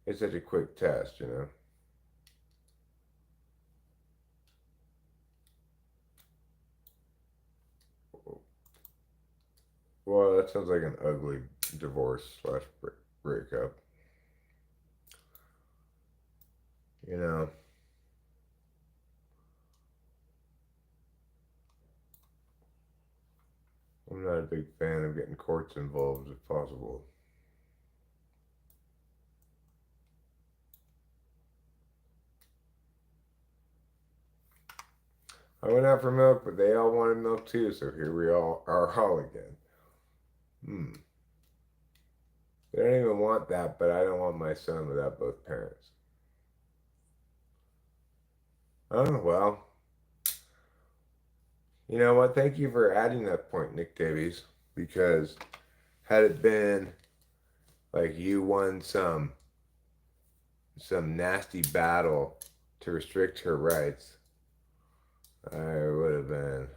[SPEAKER 1] it's such a quick test, you know. Well, that sounds like an ugly divorce slash breakup. You know, I'm not a big fan of getting courts involved if possible. I went out for milk, but they all wanted milk too, so here we all are all again. Hmm. They don't even want that, but I don't want my son without both parents. Oh, well. You know what? Thank you for adding that point, Nick Davies, because had it been like you won some some nasty battle to restrict her rights, I would have been.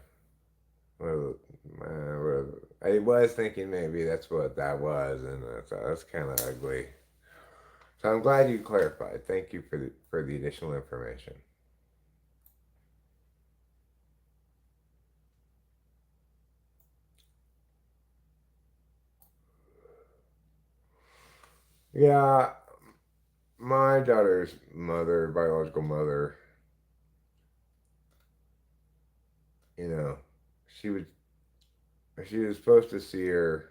[SPEAKER 1] I was thinking maybe that's what that was, and I thought that's kind of ugly. So I'm glad you clarified. Thank you for the additional information. Yeah, my daughter's mother, biological mother, you know, she was she was supposed to see her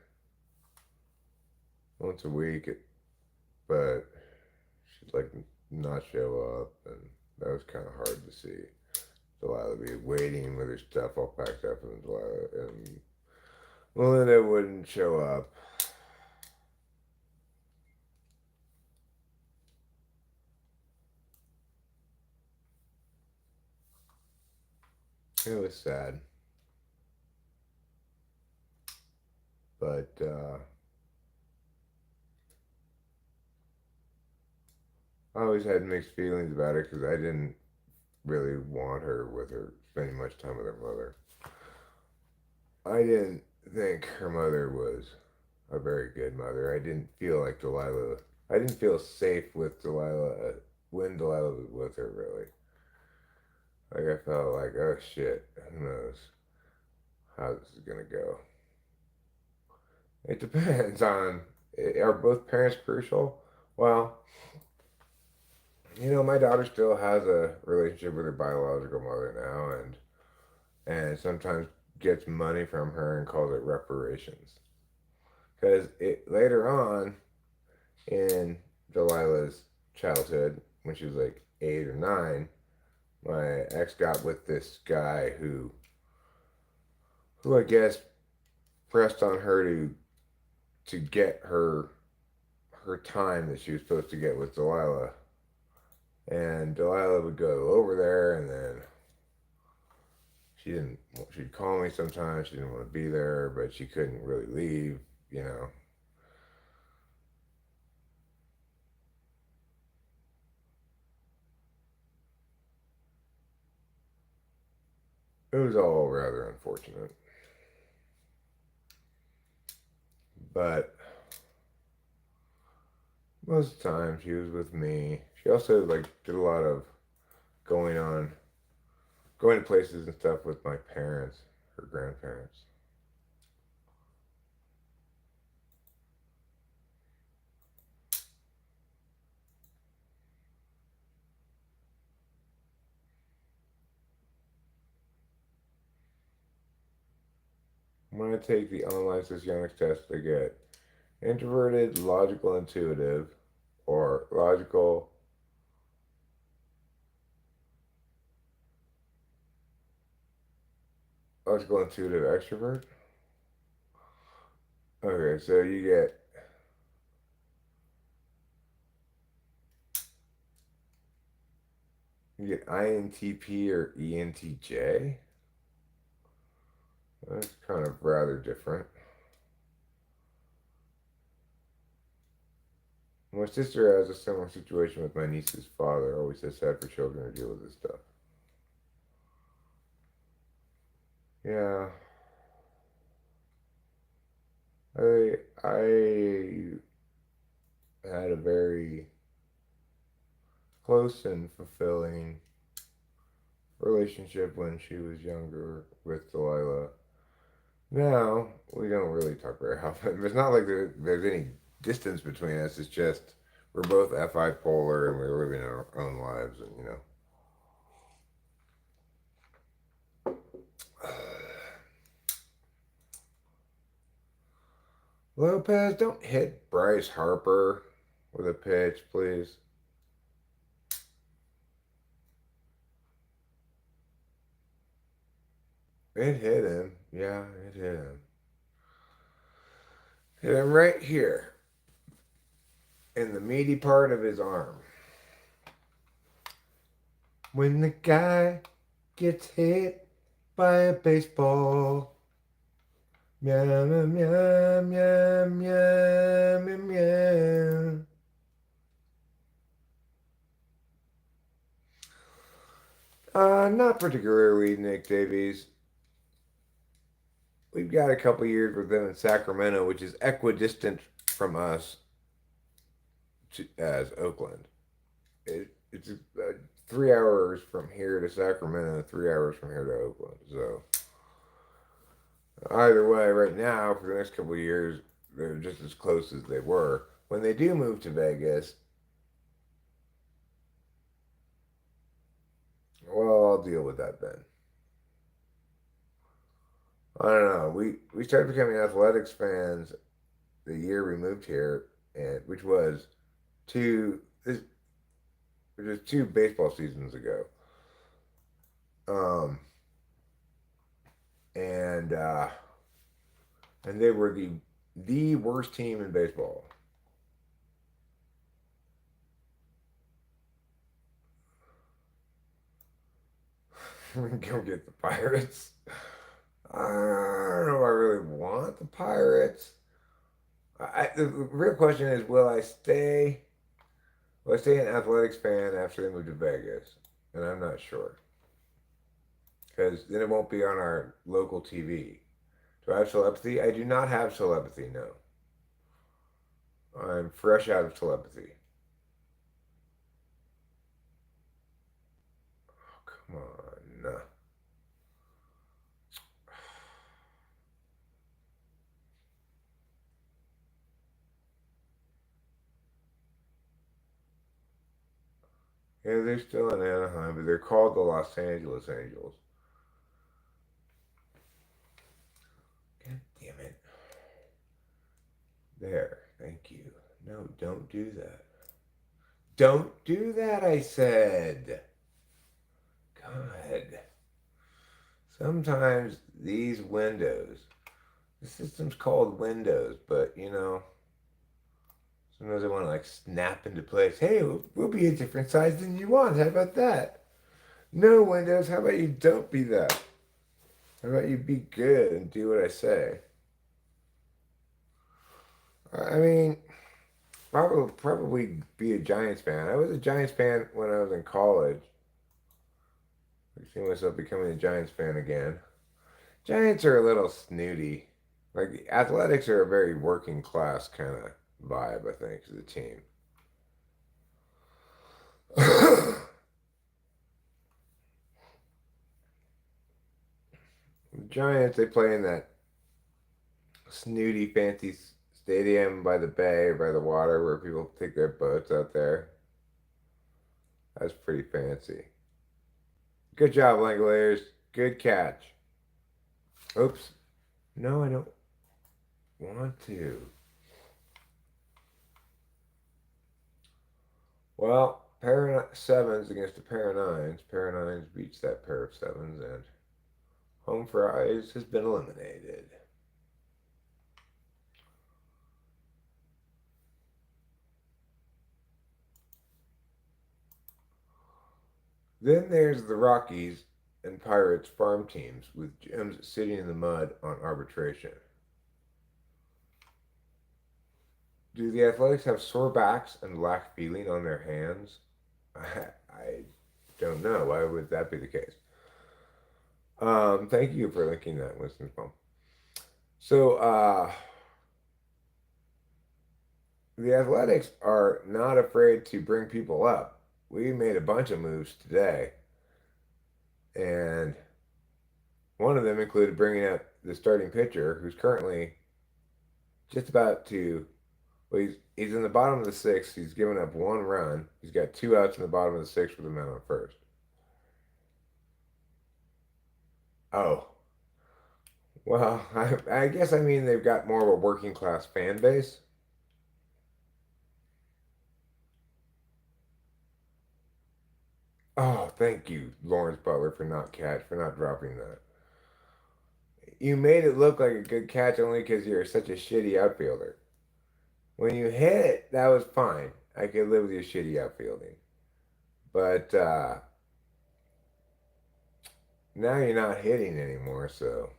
[SPEAKER 1] once a week, but she'd like not show up, and that was kind of hard to see. Delilah be waiting with her stuff all packed up, and Delilah and Melinda wouldn't show up. It was sad, but I always had mixed feelings about her because I didn't really want her with her spending much time with her mother. I didn't think her mother was a very good mother. I didn't feel like Delilah. I didn't feel safe with Delilah when Delilah was with her. Really, like I felt like, oh shit, who knows how this is gonna go. It depends on, are both parents crucial? Well, my daughter still has a relationship with her biological mother now, and sometimes gets money from her and calls it reparations. Because it later on in Delilah's childhood, when she was like 8 or 9, my ex got with this guy who I guess pressed on her to get her time that she was supposed to get with Delilah. And Delilah would go over there, and then she didn't. She'd call me sometimes. She didn't want to be there, but she couldn't really leave. You know, it was all rather unfortunate. But most of the time, she was with me. She also like did a lot of going on, going to places and stuff with my parents, her grandparents. When I take the online socionics test, I get introverted, logical, intuitive, or logical, intuitive, extrovert. Okay, so you get INTP or ENTJ. That's kind of rather different. My sister has a similar situation with my niece's father. Always says sad for children to deal with this stuff. Yeah, I had a very close and fulfilling relationship when she was younger with Delilah. Now we don't really talk very often. It's not like there's any distance between us. It's just we're both FI polar and we're living our own lives, and Lopez, don't hit Bryce Harper with a pitch, please. It hit him. Yeah, it hit him. Hit him right here in the meaty part of his arm. When the guy gets hit by a baseball, meow, meow, meow, meow, meow, meow, meow. Not particularly Nick Davies. We've got a couple years with them in Sacramento, which is equidistant from us as Oakland. It's 3 hours from here to Sacramento, 3 hours from here to Oakland. So either way, right now for the next couple of years, they're just as close as they were. When they do move to Vegas, well, I'll deal with that then. I don't know. We started becoming athletics fans the year we moved here, and two this which was two baseball seasons ago. Um, and and they were the worst team in baseball. Go get the Pirates. I don't know if I really want the Pirates. The real question is, will I stay? Will I stay an athletics fan after they move to Vegas? And I'm not sure because then it won't be on our local TV. Do I have telepathy? I do not have telepathy. No, I'm fresh out of telepathy. Oh, come on. No. Yeah, they're still in Anaheim, but they're called the Los Angeles Angels. God damn it. There. Thank you. No, don't do that. Don't do that, I said. God. Sometimes these windows, the system's called Windows, but sometimes they want to like snap into place. Hey, we'll be a different size than you want. How about that? No, Windows, how about you don't be that? How about you be good and do what I say? I mean, probably be a Giants fan. I was a Giants fan when I was in college. I see myself becoming a Giants fan again. Giants are a little snooty. Like the Athletics are a very working class kind of vibe, I think, to the team. The Giants, they play in that snooty, fancy stadium by the bay or by the water where people take their boats out there. That's pretty fancy. Good job, Langoliers. Good catch. Oops. No, I don't want to. Well, pair of sevens against a pair of nines. Pair of nines beats that pair of sevens, and home fries has been eliminated. Then there's the Rockies and Pirates farm teams with gems sitting in the mud on arbitration. Do the Athletics have sore backs and lack feeling on their hands? I don't know. Why would that be the case? Thank you for linking that, Winston's mom. So, the Athletics are not afraid to bring people up. We made a bunch of moves today, and one of them included bringing up the starting pitcher, who's currently just about to. Well, he's in the bottom of the sixth. He's given up one run. He's got two outs in the bottom of the sixth with a man on first. Oh, well, I guess I mean they've got more of a working class fan base. Oh, thank you, Lawrence Butler, for not dropping that. You made it look like a good catch only because you're such a shitty outfielder. When you hit it, that was fine. I could live with your shitty outfielding. But now you're not hitting anymore, so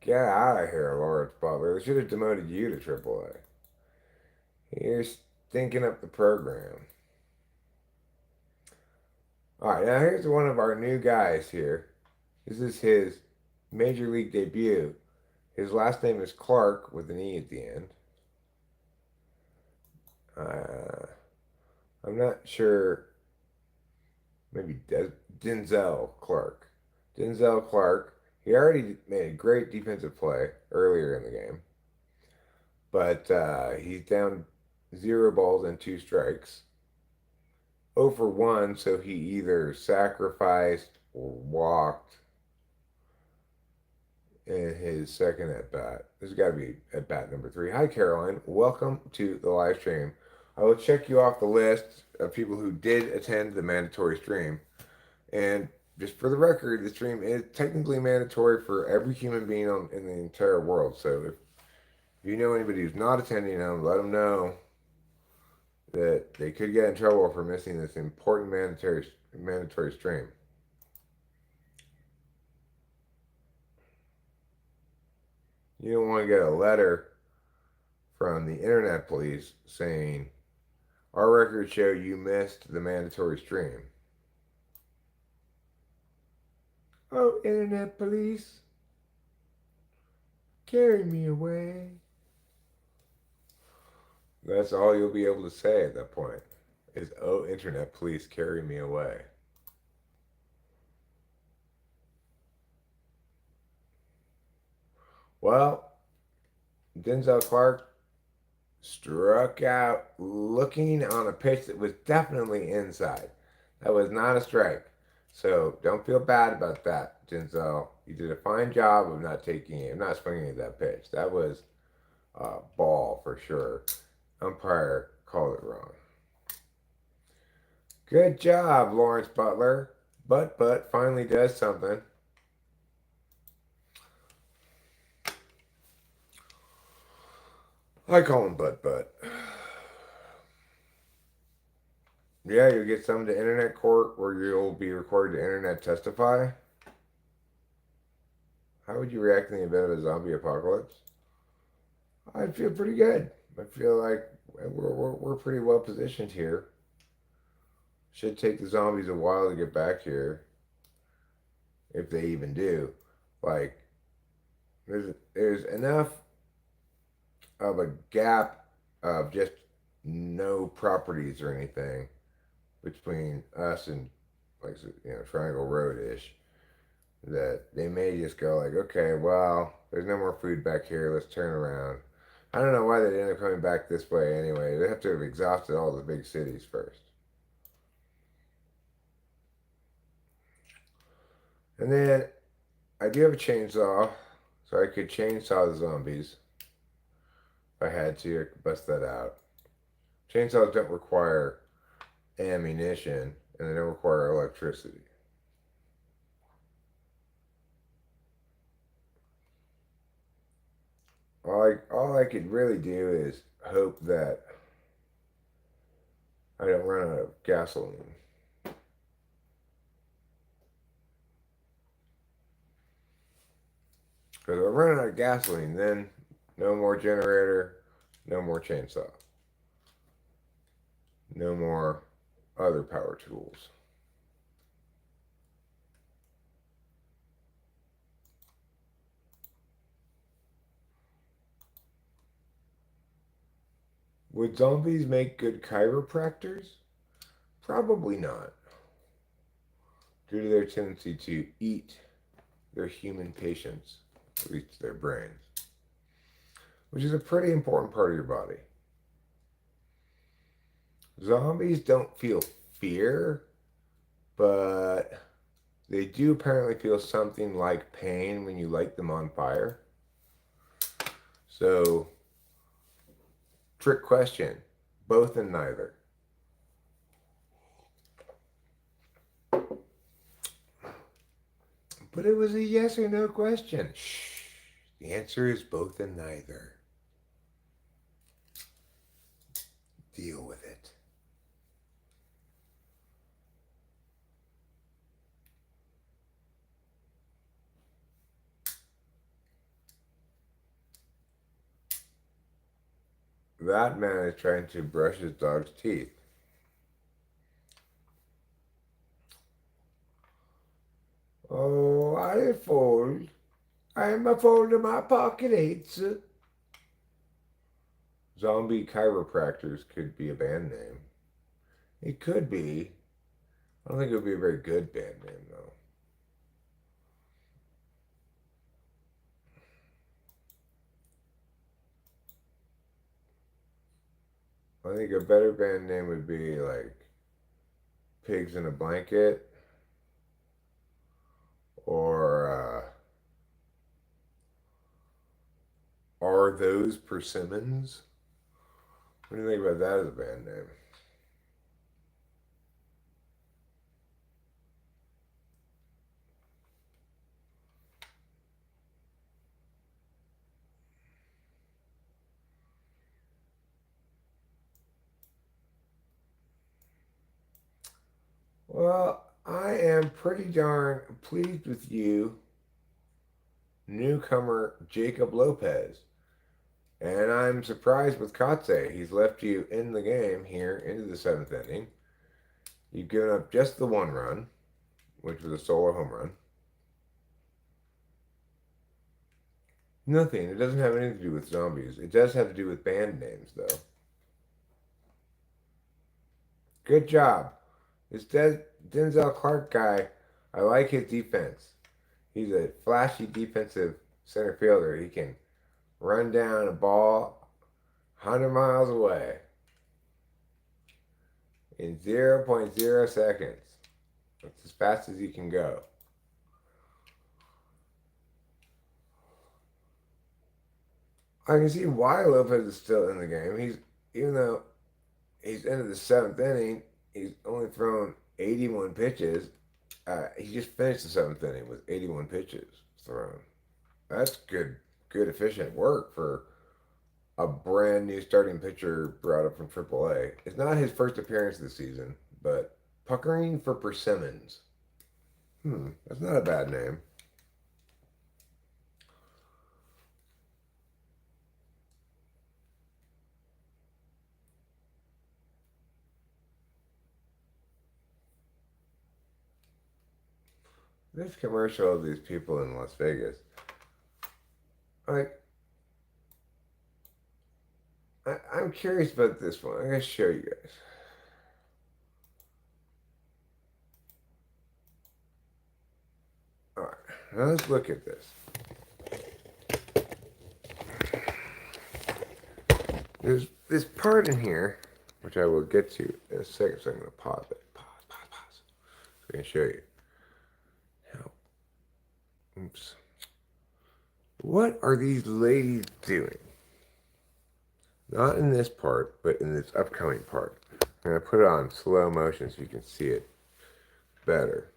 [SPEAKER 1] get out of here, Lawrence Butler. They should have demoted you to AAA. You're stinking up the program. All right, now here's one of our new guys here. This is his major league debut. His last name is Clark with an E at the end. I'm not sure. Maybe Denzel Clark. Denzel Clark. He already made a great defensive play earlier in the game, but he's down 0 balls and 2 strikes. 0 for 1, so he either sacrificed or walked in his second at bat. This has got to be at bat number 3. Hi, Caroline. Welcome to the live stream. I will check you off the list of people who did attend the mandatory stream. And just for the record, the stream is technically mandatory for every human being in the entire world. So if you know anybody who's not attending them, let them know that they could get in trouble for missing this important mandatory stream. You don't want to get a letter from the internet police saying, our records show you missed the mandatory stream. Oh, internet police, carry me away. That's all you'll be able to say at that point is, oh, internet police, carry me away. Well, Denzel Clark struck out looking on a pitch that was definitely inside. That was not a strike. So don't feel bad about that, Denzel. You did a fine job of not swinging at that pitch. That was a ball for sure. Umpire called it wrong. Good job, Lawrence Butler. But finally does something. I call him But. Yeah, you'll get summoned to internet court where you'll be required to internet testify. How would you react in the event of a zombie apocalypse? I feel pretty good. I feel like we're pretty well positioned here. Should take the zombies a while to get back here, if they even do. Like, there's enough of a gap of just no properties or anything between us and, like, Triangle Road-ish, that they may just go like, okay, well, there's no more food back here, let's turn around. I don't know why they end up coming back this way anyway. They have to have exhausted all the big cities first. And then I do have a chainsaw, so I could chainsaw the zombies. If I had to, I could bust that out. Chainsaws don't require ammunition, and they don't require electricity. All I could really do is hope that I don't run out of gasoline. Because if I run out of gasoline, then no more generator, no more chainsaw, no more other power tools. Would zombies make good chiropractors? Probably not, due to their tendency to eat their human patients, at least their brains, which is a pretty important part of your body. Zombies don't feel fear, but they do apparently feel something like pain when you light them on fire. So, trick question, both and neither. But it was a yes or no question. Shh. The answer is both and neither. Deal with it. That man is trying to brush his dog's teeth. Oh, I fold. I am a fold in my pocket eights. Zombie chiropractors could be a band name. It could be. I don't think it would be a very good band name, though. I think a better band name would be like Pigs in a Blanket or Are Those Persimmons? What do you think about that as a band name? Well, I am pretty darn pleased with you, newcomer Jacob Lopez. And I'm surprised with Kotze. He's left you in the game here into the seventh inning. You've given up just the one run, which was a solo home run. Nothing. It doesn't have anything to do with zombies. It does have to do with band names, though. Good job. This Denzel Clark guy, I like his defense. He's a flashy defensive center fielder. He can run down a ball 100 miles away in zero point 0.0 seconds. That's as fast as he can go. I can see why Lopez is still in the game. Even though he's into the seventh inning, he's only thrown 81 pitches. He just finished the seventh inning with 81 pitches thrown. That's good efficient work for a brand new starting pitcher brought up from AAA. It's not his first appearance this season, but puckering for persimmons. That's not a bad name. This commercial of these people in Las Vegas, like, I'm curious about this one. I'm gonna show you guys. All right, now let's look at this. There's this part in here, which I will get to in a second, so I'm gonna pause it. Pause. So I can show you. Now, oops. What are these ladies doing? Not in this part, but in this upcoming part. I'm going to put it on slow motion so you can see it better.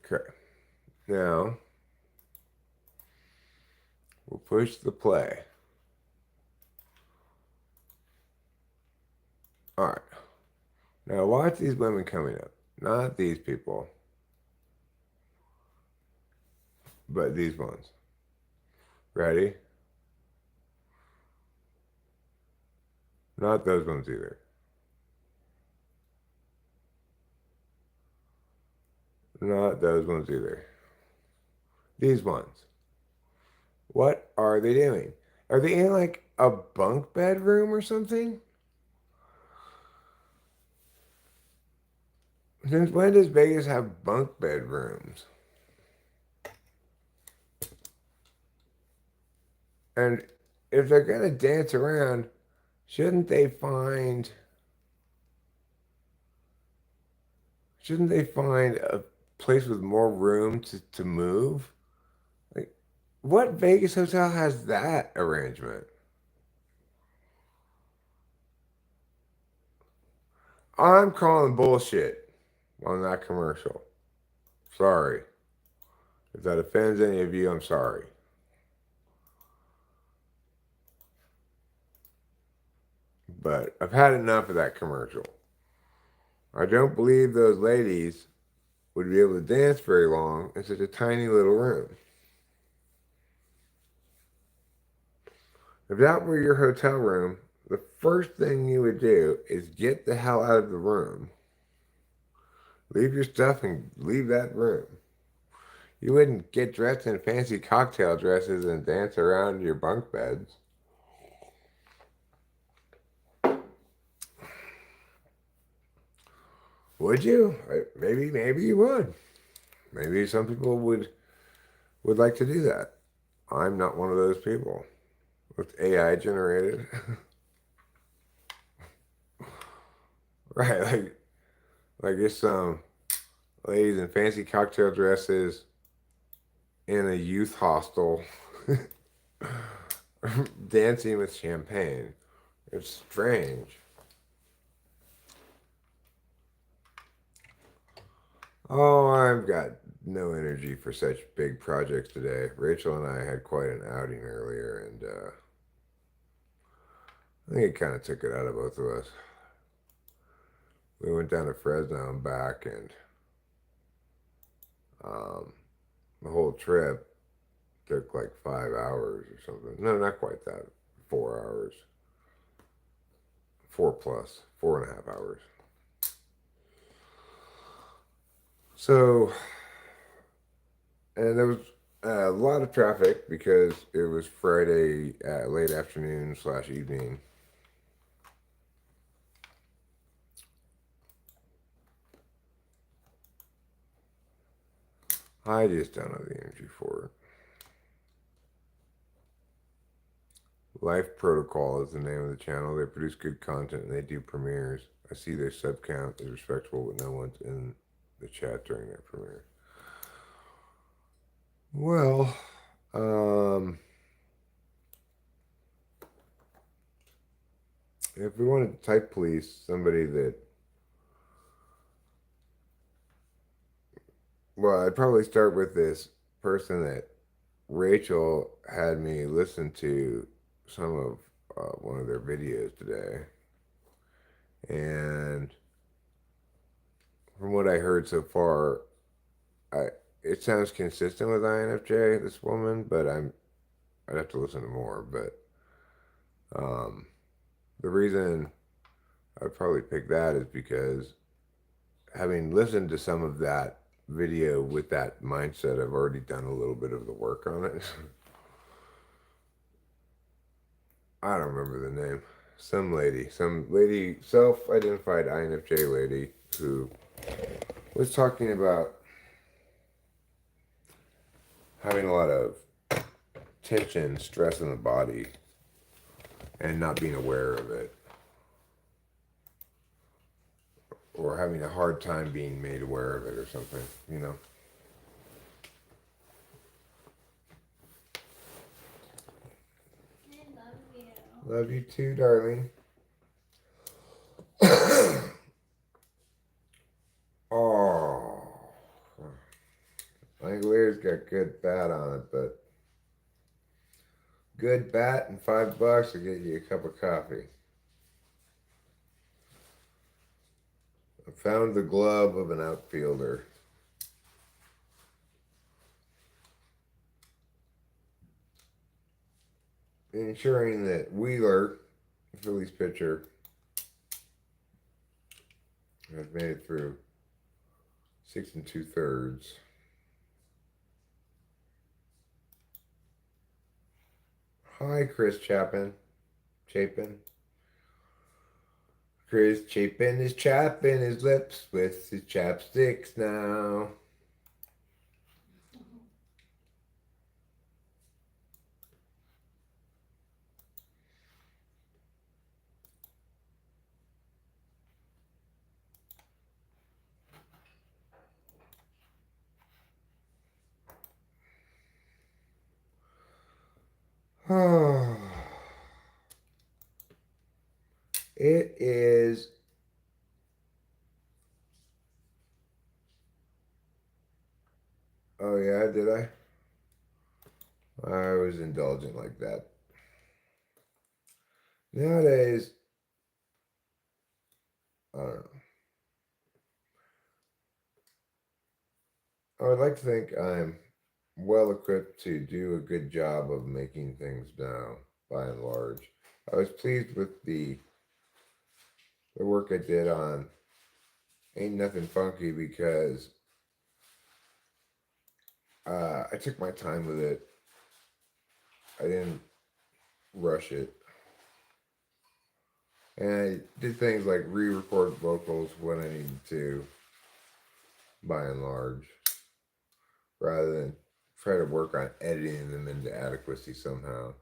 [SPEAKER 1] Okay. Now, we'll push the play. All right. Now, watch these women coming up. Not these people, but these ones. Ready? Not those ones either. Not those ones either. These ones. What are they doing? Are they in like a bunk bedroom or something? Since when does Vegas have bunk bedrooms? And if they're gonna dance around, shouldn't they find a place with more room to move? Like, what Vegas hotel has that arrangement? I'm calling bullshit on that commercial. Sorry. If that offends any of you, I'm sorry. But I've had enough of that commercial. I don't believe those ladies would be able to dance very long in such a tiny little room. If that were your hotel room, the first thing you would do is get the hell out of the room. Leave your stuff and leave that room. You wouldn't get dressed in fancy cocktail dresses and dance around your bunk beds. Would you? Maybe you would. Maybe some people would like to do that. I'm not one of those people. It's AI generated. Right, like it's some ladies in fancy cocktail dresses in a youth hostel dancing with champagne. It's strange. Oh, I've got no energy for such big projects today. Rachel and I had quite an outing earlier, and I think it kind of took it out of both of us. We went down to Fresno and back, and um, the whole trip took like 5 hours or something. No, not quite that. 4 hours. Four plus. 4.5 hours. So, and there was a lot of traffic because it was Friday late afternoon / evening. I just don't have the energy for it. Life Protocol is the name of the channel. They produce good content and they do premieres. I see their sub count is respectable, but no one's in the chat during that premiere. Well, if we wanted to type police somebody that, well, I'd probably start with this person that Rachel had me listen to some of one of their videos today. And from what I heard so far, I it sounds consistent with INFJ, this woman, but I'd have to listen to more. But um, the reason I'd probably pick that is because having listened to some of that video with that mindset, I've already done a little bit of the work on it. I don't remember the name. Some lady, self-identified INFJ lady who was talking about having a lot of tension, stress in the body, and not being aware of it, or having a hard time being made aware of it, or something. You know.
[SPEAKER 2] I love you.
[SPEAKER 1] Love you too, darling. Oh, Langoliers got good bat on it, but good bat and $5 to get you a cup of coffee. I found the glove of an outfielder. Ensuring that Wheeler, the Phillies pitcher, has made it through 6 2/3. Hi, Chris Chapin. Chris Chapin is chapping his lips with his chapsticks now. Oh, it is. Oh, yeah, did I? I was indulgent like that. Nowadays, I don't know. I would like to think I'm well equipped to do a good job of making things now. by and large. I was pleased with the work I did on Ain't Nothing Funky because I took my time with it. I didn't rush it. And I did things like re-record vocals when I needed to, by and large, rather than try to work on editing them into adequacy somehow.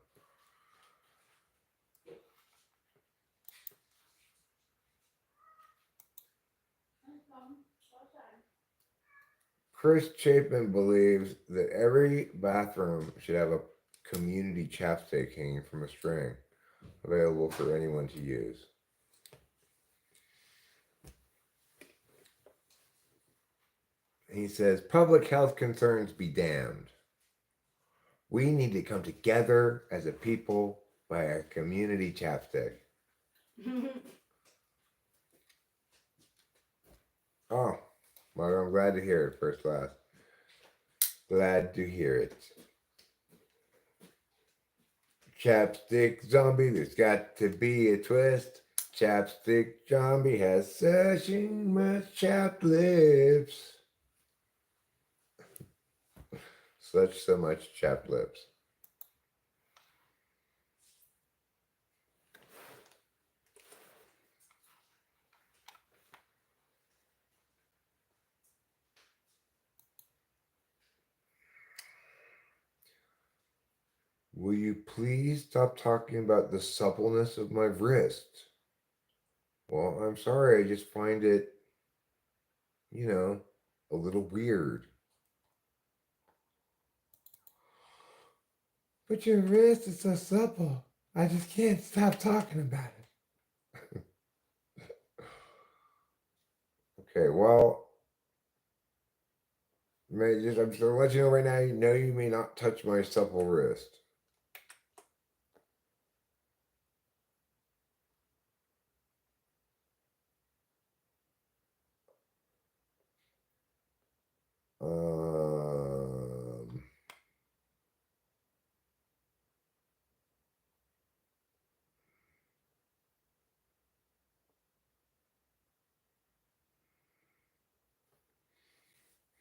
[SPEAKER 1] Chris Chapin believes that every bathroom should have a community chapstick hanging from a string available for anyone to use. He says, public health concerns be damned. We need to come together as a people by a community chapstick. Oh, well, I'm glad to hear it, first class. Glad to hear it. Chapstick zombie, there's got to be a twist. Chapstick zombie has such much chapped lips. So much chapped lips. Will you please stop talking about the suppleness of my wrist? Well, I'm sorry, I just find it, a little weird. But your wrist is so supple. I just can't stop talking about it. Okay, well, I'm just gonna let you know right now, you may not touch my supple wrist. Um,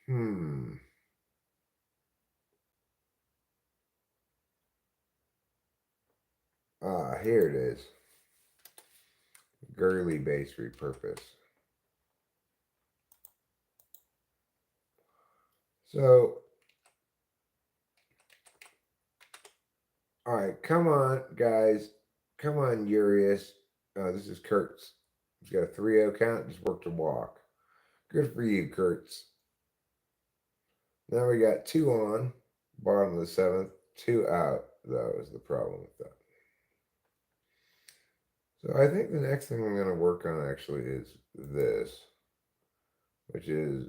[SPEAKER 1] hmm. Here it is. Girly base repurpose. So, all right, come on, guys. Come on, Urias. This is Kurtz. He's got a 3-0 count, just worked a walk. Good for you, Kurtz. Now we got 2 on, bottom of the 7th, 2 out, though, is the problem with that. So I think the next thing I'm going to work on actually is this, which is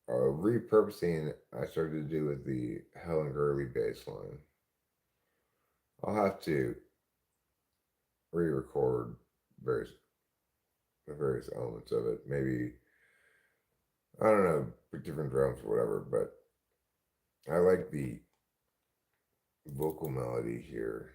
[SPEAKER 1] repurposing I started to do with the Helen Gurley bass line. I'll have to re-record various elements of it. Maybe, I don't know, different drums or whatever, but I like the vocal melody here.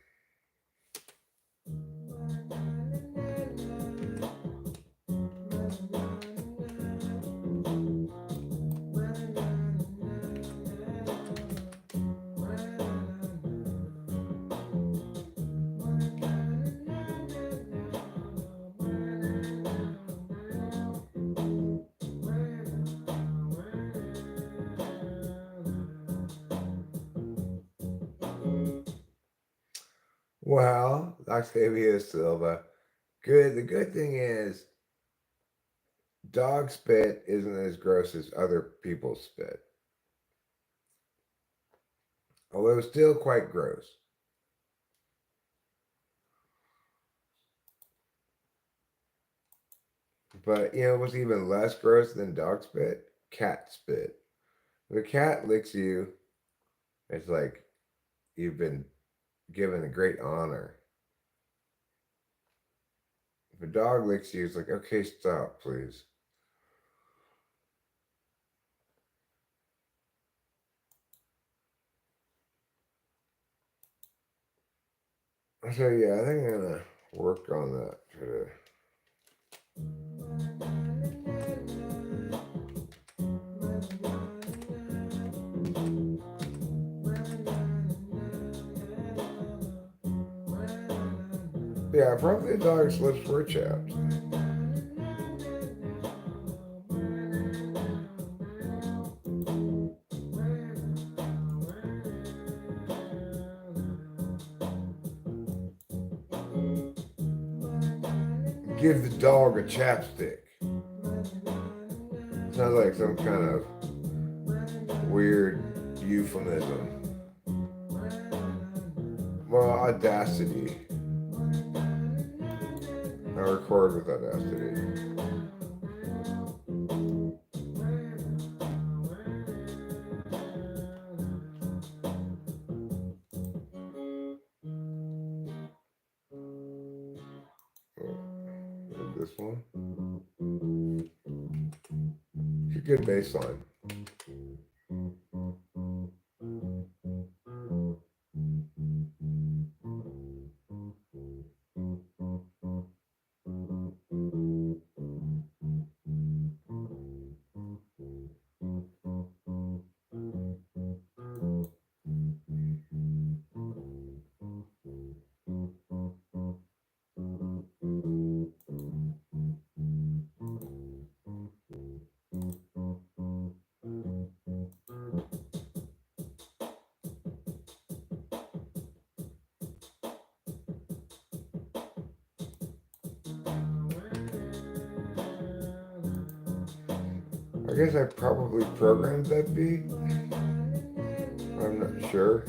[SPEAKER 1] Well, Octavio Silva. Good. The good thing is, dog spit isn't as gross as other people's spit, although still quite gross. But what's even less gross than dog spit? Cat spit. If a cat licks you, it's like you've been given a great honor. If a dog licks you, it's like, okay, stop, please. So yeah, I think I'm gonna work on that. Try to. Yeah, probably a dog slips for a chat. Give the dog a chapstick. Sounds like some kind of weird euphemism. Well, Audacity. I record with Audacity. This one. It's a good bass line. I guess I probably programmed that beat. I'm not sure.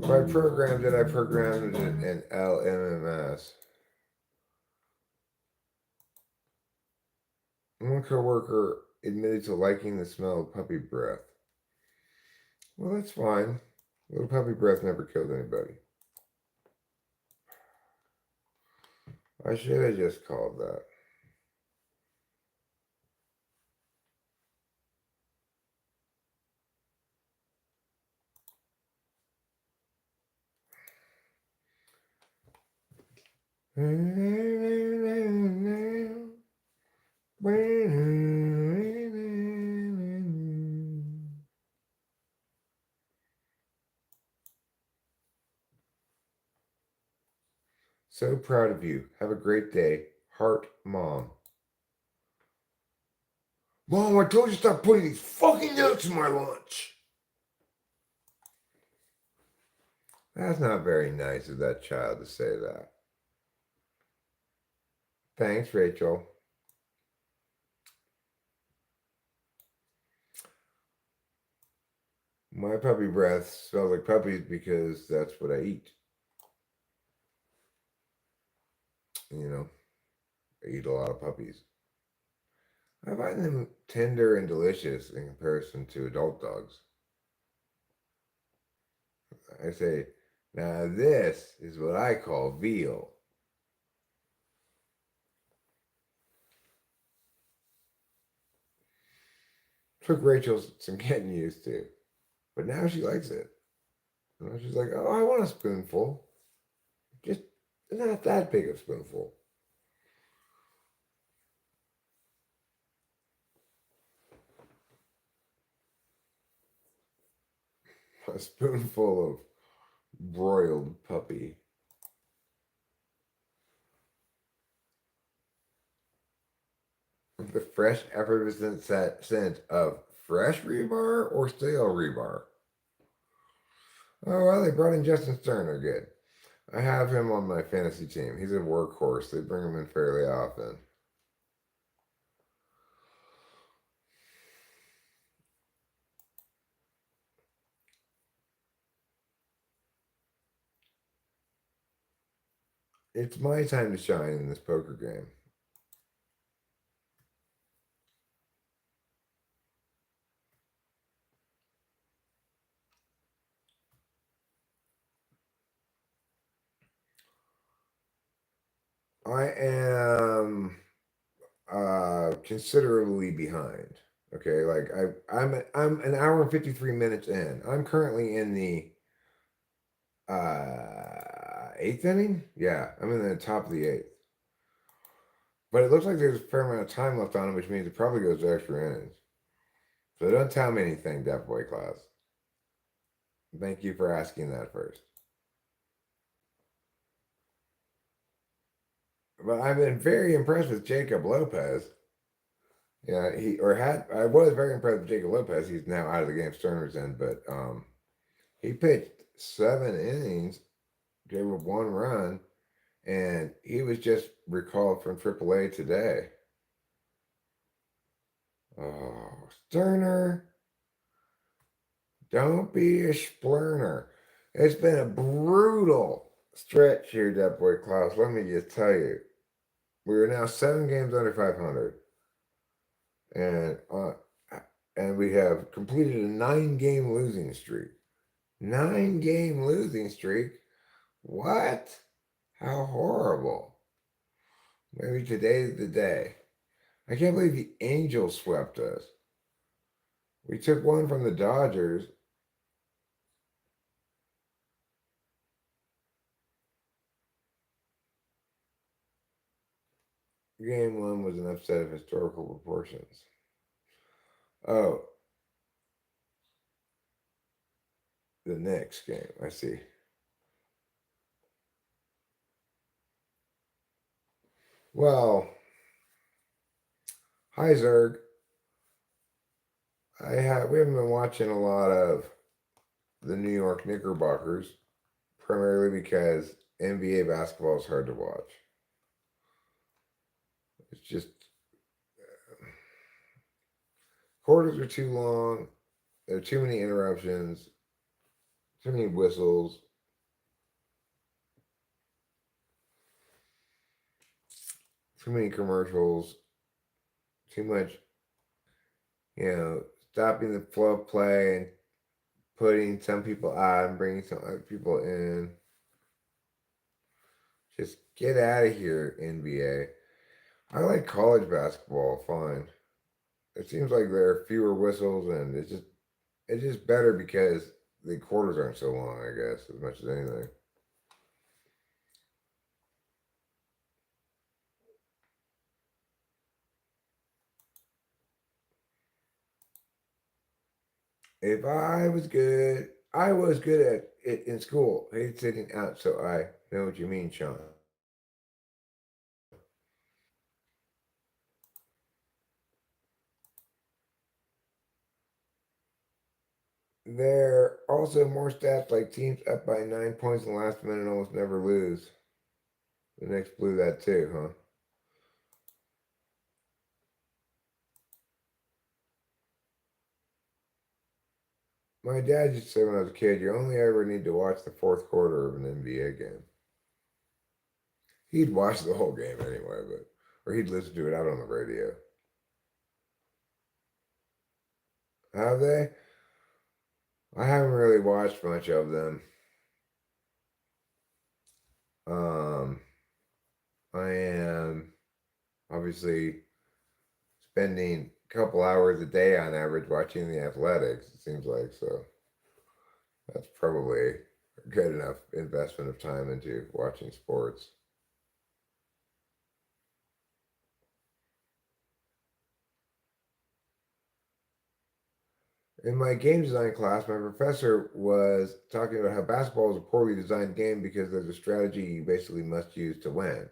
[SPEAKER 1] If I programmed it, I programmed it in LMMS. One coworker admitted to liking the smell of puppy breath. Well, that's fine. Little puppy breath never killed anybody. I should have just called that. So proud of you. Have a great day. Heart, Mom. Mom, I told you to stop putting these fucking nuts in my lunch. That's not very nice of that child to say that. Thanks, Rachel. My puppy breath smells like puppies because that's what I eat. You know, I eat a lot of puppies. I find them tender and delicious in comparison to adult dogs. I say, now this is what I call veal. Took Rachel some getting used to, but now she likes it. You know, she's like, oh, I want a spoonful. Just not that big a spoonful. A spoonful of broiled puppy. The fresh, effervescent scent of fresh rebar or stale rebar. Oh, well, they brought in Justin Sterner. Good. I have him on my fantasy team. He's a workhorse. They bring him in fairly often. It's my time to shine in this poker game. I am considerably behind. Okay, like I'm an hour and 53 minutes in. I'm currently in the Eighth inning? Yeah, I'm in the top of the eighth. But it looks like there's a fair amount of time left on it, which means it probably goes to extra innings. So don't tell me anything, Deaf Boy Class. Thank you for asking that first. But I've been very impressed with Jacob Lopez. Yeah, I was very impressed with Jacob Lopez. He's now out of the game, Sterner's in, but he pitched 7 innings, gave up 1 run, and he was just recalled from AAA today. Oh, Sterner, don't be a splurner. It's been a brutal stretch here, Dead Boy Klaus. Let me just tell you. We are now 7 games under 500. And we have completed a 9-game losing streak. 9-game losing streak? What? How horrible. Maybe today's the day. I can't believe the Angels swept us. We took one from the Dodgers. Game 1 was an upset of historical proportions. Oh, the next game. I see. Well, hi Zerg. We haven't been watching a lot of the New York Knickerbockers, primarily because NBA basketball is hard to watch. It's just quarters are too long. There are too many interruptions, too many whistles. Too many commercials, too much, stopping the flow of play and putting some people out and bringing some other people in. Just get out of here, NBA. I like college basketball fine. It seems like there are fewer whistles and it's just better because the quarters aren't so long, I guess, as much as anything. If I was good at it in school. I hate sitting out, so I know what you mean, Sean. There are also more stats like teams up by 9 points in the last minute almost never lose. The Knicks blew that too, huh? My dad used to say when I was a kid, you only ever need to watch the fourth quarter of an NBA game. He'd watch the whole game anyway, or he'd listen to it out on the radio. Have they? I haven't really watched much of them. Um, I am obviously spending a couple hours a day on average watching the athletics, it seems like, so that's probably a good enough investment of time into watching sports. In my game design class, my professor was talking about how basketball is a poorly designed game because there's a strategy you basically must use to win.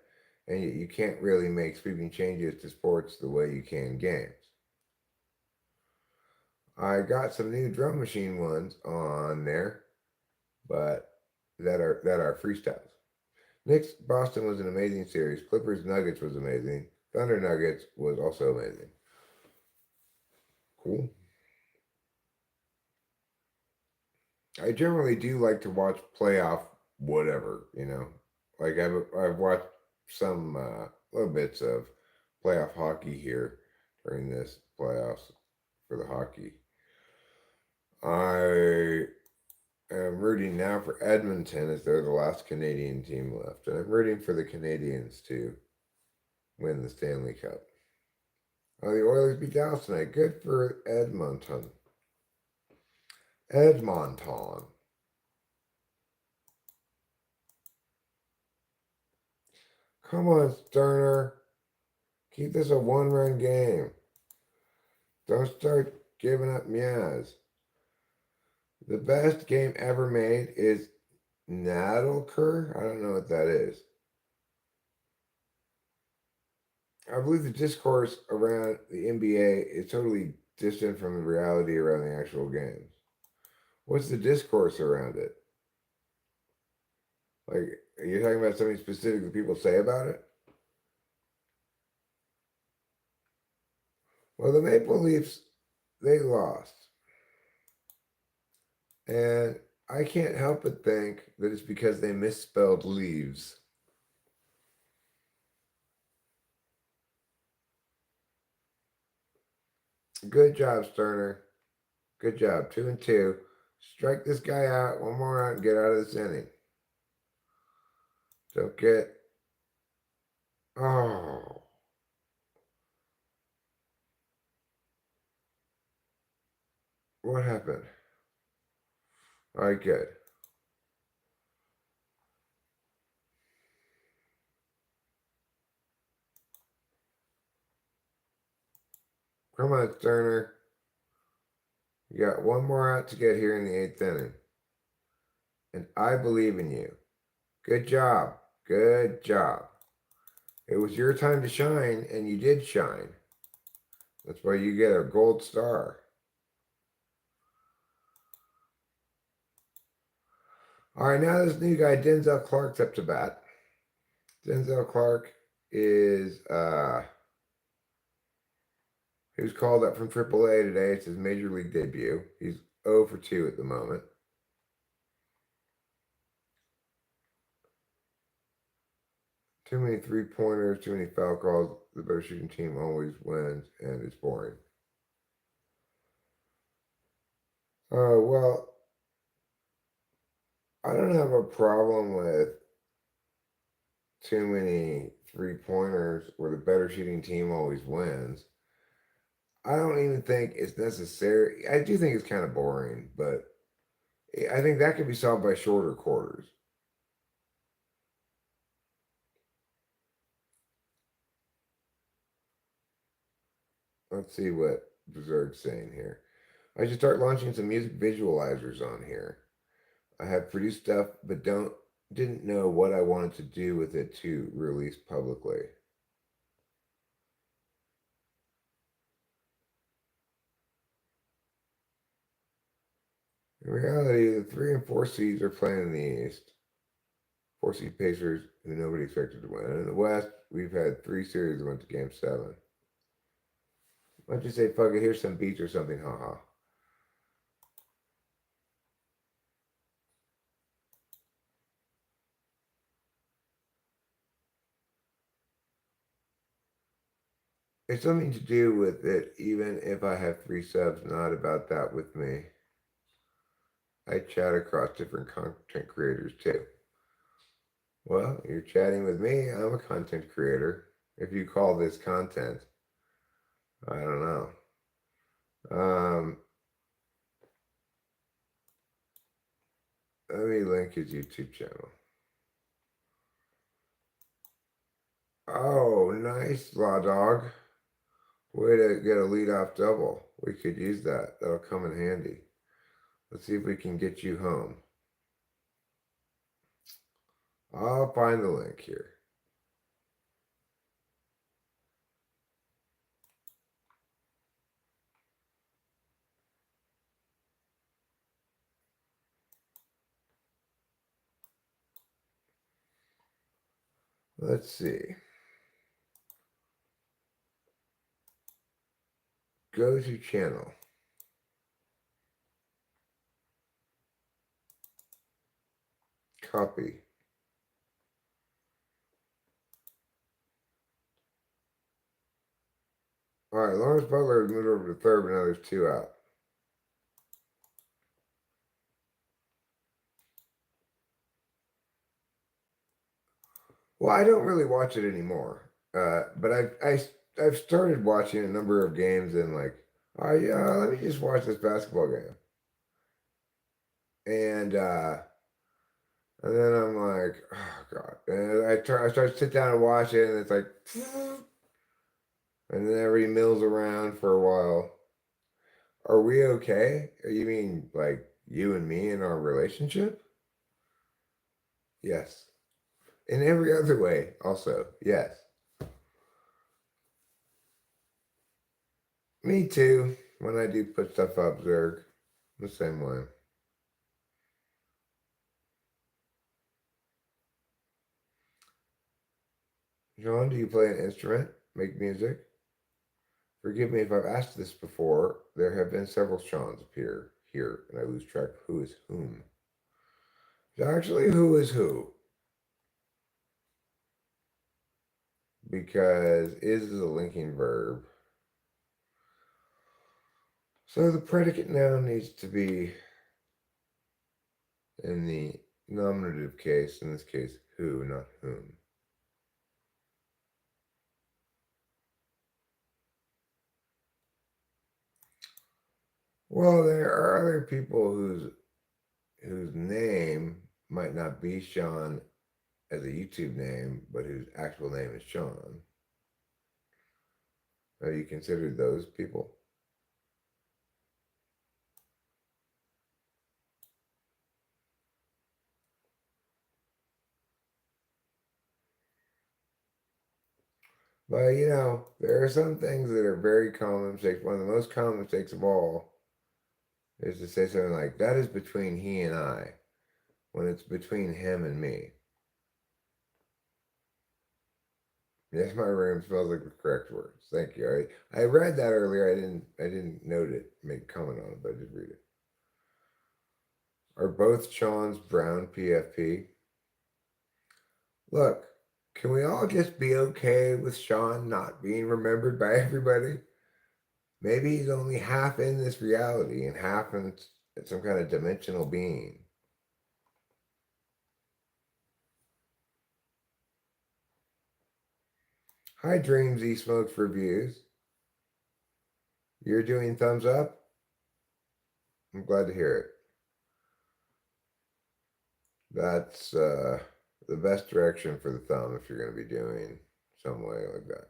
[SPEAKER 1] And you can't really make sweeping changes to sports the way you can games. I got some new drum machine ones on there, but that are freestyles. Knicks Boston was an amazing series. Clippers Nuggets was amazing. Thunder Nuggets was also amazing. Cool. I generally do like to watch playoff whatever. Like I've watched some little bits of playoff hockey here during this playoffs for the hockey. I am rooting now for Edmonton as they're the last Canadian team left, and I'm rooting for the Canadians to win the Stanley Cup. Oh, the Oilers beat Dallas tonight. Good for Edmonton. Edmonton. Come on, Sterner. Keep this a one-run game. Don't start giving up meows. The best game ever made is Nadelker? I don't know what that is. I believe the discourse around the NBA is totally distant from the reality around the actual games. What's the discourse around it? Like, are you talking about something specific that people say about it? Well, the Maple Leafs, they lost. And I can't help but think that it's because they misspelled leaves. Good job, Sterner. Good job. 2-2. Strike this guy out. One more out and get out of this inning. Don't get. Oh. What happened? All right, good. Come on, Sterner. You got one more out to get here in the eighth inning. And I believe in you. Good job. Good job. It was your time to shine, and you did shine. That's why you get a gold star. All right, now this new guy, Denzel Clark's up to bat. Denzel Clark is he was called up from AAA today. It's his major league debut. He's 0 for 2 at the moment. Too many three-pointers, too many foul calls. The better shooting team always wins, and it's boring. Well, I don't have a problem with too many three-pointers where the better shooting team always wins. I don't even think it's necessary. I do think it's kind of boring, but I think that could be solved by shorter quarters. Let's see what Berserk's saying here. I should start launching some music visualizers on here. I have produced stuff, but didn't know what I wanted to do with it to release publicly. In reality, the 3 and 4 seeds are playing in the East. 4 seed Pacers, who nobody expected to win. And in the West, we've had 3 series that went to Game 7. Why don't you say, fuck it, here's some beats or something, haha. It's something to do with it, even if I have 3 subs, not about that with me. I chat across different content creators too. Well, you're chatting with me. I'm a content creator. If you call this content, I don't know. Let me link his YouTube channel. Oh, nice, Law Dog. Way to get a leadoff double. We could use that. That'll come in handy. Let's see if we can get you home. I'll find the link here. Let's see. Go to channel. Copy. All right, Lawrence Butler has moved over to third, but now there's 2 out. Well, I don't really watch it anymore, but I've started watching a number of games and like, oh yeah, let me just watch this basketball game. And And then I'm like, oh God. And I start to sit down and watch it, and it's like, and then everybody mills around for a while. Are we okay? You mean like you and me in our relationship? Yes. In every other way, also, yes. Me too. When I do put stuff up, Zerg, the same way. John, do you play an instrument? Make music? Forgive me if I've asked this before. There have been several Seans appear here, and I lose track of who is whom. Actually, who is who? Because is a linking verb. So the predicate noun needs to be in the nominative case, in this case, who, not whom. Well, there are other people whose name might not be Sean as a YouTube name, but whose actual name is Sean. Have you considered those people? But there are some things that are very common mistakes. One of the most common mistakes of all is to say something like, that is between he and I, when it's between him and me. Yes, my room smells like the correct words. Thank you. I read that earlier. I didn't note it, make comment on it, but I did read it. Are both Sean's brown PFP? Look, can we all just be okay with Sean not being remembered by everybody? Maybe he's only half in this reality and half in some kind of dimensional being. Hi, Dreams E Smokes Reviews. You're doing thumbs up? I'm glad to hear it. That's the best direction for the thumb if you're going to be doing some way like that.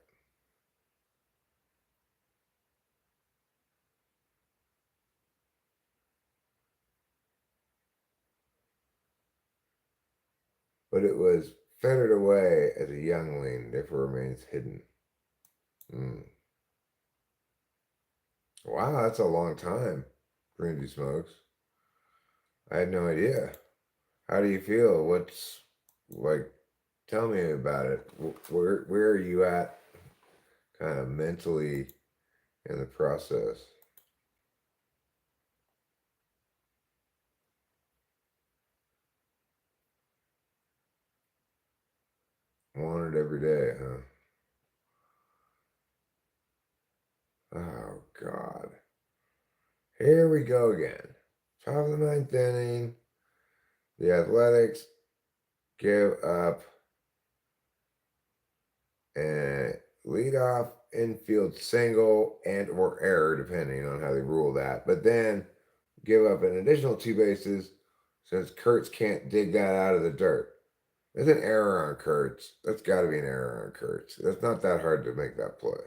[SPEAKER 1] But it was fettered away as a youngling, therefore remains hidden. Mm. Wow, that's a long time, Brandy Smokes. I had no idea. How do you feel? What's like? Tell me about it. Where are you at, kind of mentally in the process? Want it every day, huh? Oh God. Here we go again. Top of the ninth inning. The Athletics give up a leadoff infield single and or error, depending on how they rule that. But then give up an additional two bases since Kurtz can't dig that out of the dirt. There's an error on Kurtz. That's got to be an error on Kurtz. That's not that hard to make that play.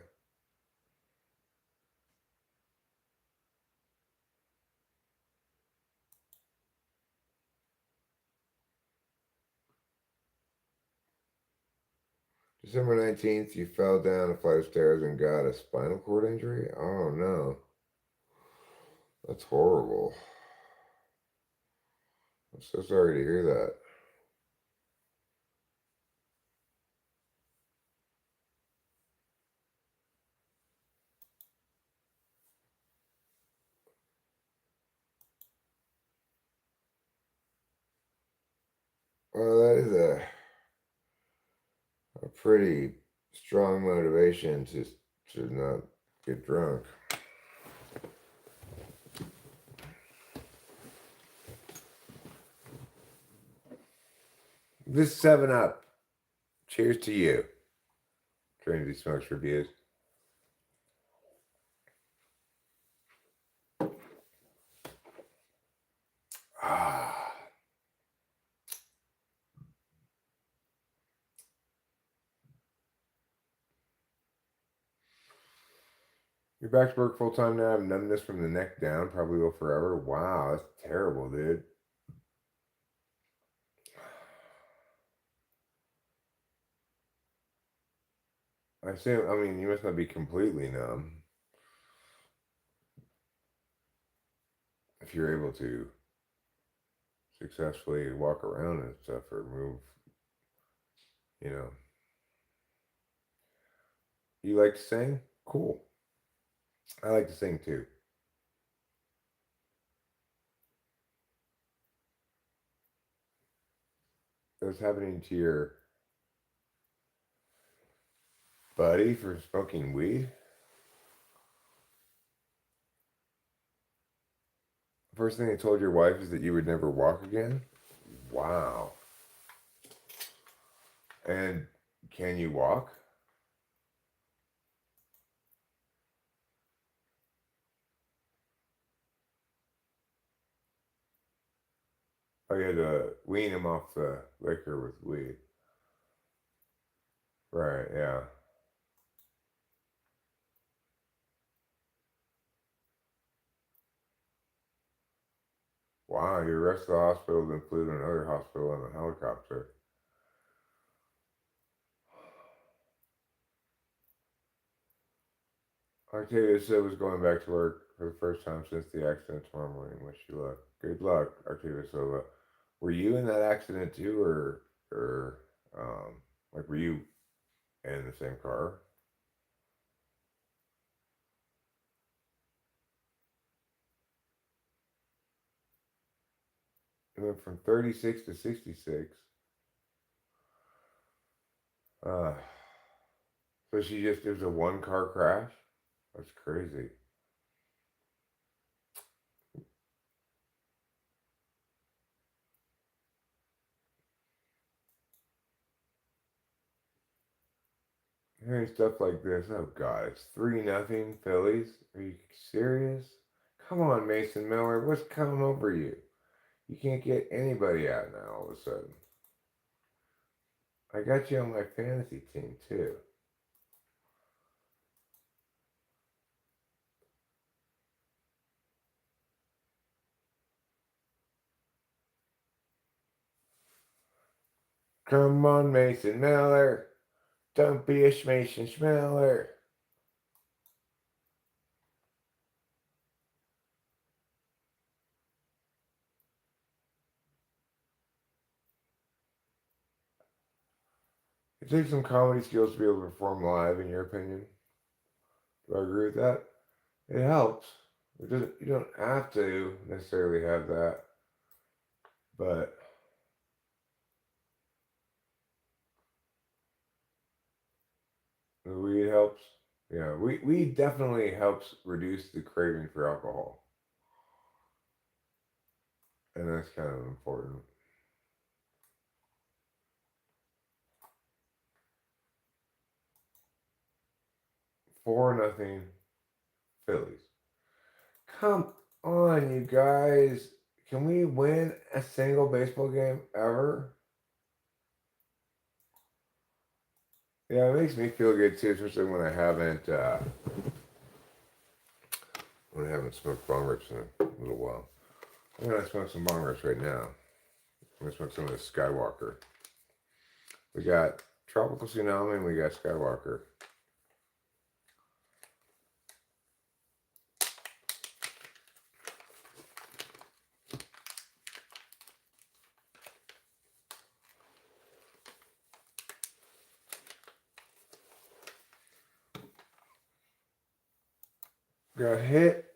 [SPEAKER 1] December 19th, you fell down a flight of stairs and got a spinal cord injury? Oh no. That's horrible. I'm so sorry to hear that. Well, that is a pretty strong motivation to not get drunk. This 7 Up. Cheers to you. Trinity Smokes Reviews. Ah. Your back's work full time now. Have numbness from the neck down. Probably will forever. Wow, that's terrible, dude. I mean, you must not be completely numb if you're able to successfully walk around and stuff or move, you know. You like to sing? Cool. I like to sing too. What's happening to your buddy for smoking weed? First thing I told your wife is that you would never walk again? Wow. And can you walk? Oh, you had to wean him off the liquor with weed. Right, yeah. Wow, your rest of the hospital then flew to another hospital in a helicopter. Octavia said was going back to work for the first time since the accident tomorrow morning. Wish you luck. Good luck, Octavia Silva. Were you in that accident too, or like were you in the same car? It went from 36 to 66. Uh, so she just it was a one car crash. That's crazy. Hearing stuff like this, oh God, it's 3-0 Phillies. Are you serious? Come on, Mason Miller, what's coming over you? You can't get anybody out now all of a sudden. I got you on my fantasy team too. Come on, Mason Miller. Don't be a Mason Miller. It takes some comedy skills to be able to perform live, in your opinion. Do I agree with that? It helps. It doesn't. You don't have to necessarily have that, but the weed helps. Yeah, weed definitely helps reduce the craving for alcohol, and that's kind of important. 4-0 Phillies. Come on, you guys. Can we win a single baseball game ever? Yeah, it makes me feel good too, especially when I haven't smoked bong rips in a little while. I'm gonna smoke some bong rips right now. I'm gonna smoke some of this Skywalker. We got Tropical Tsunami and we got Skywalker. Got hit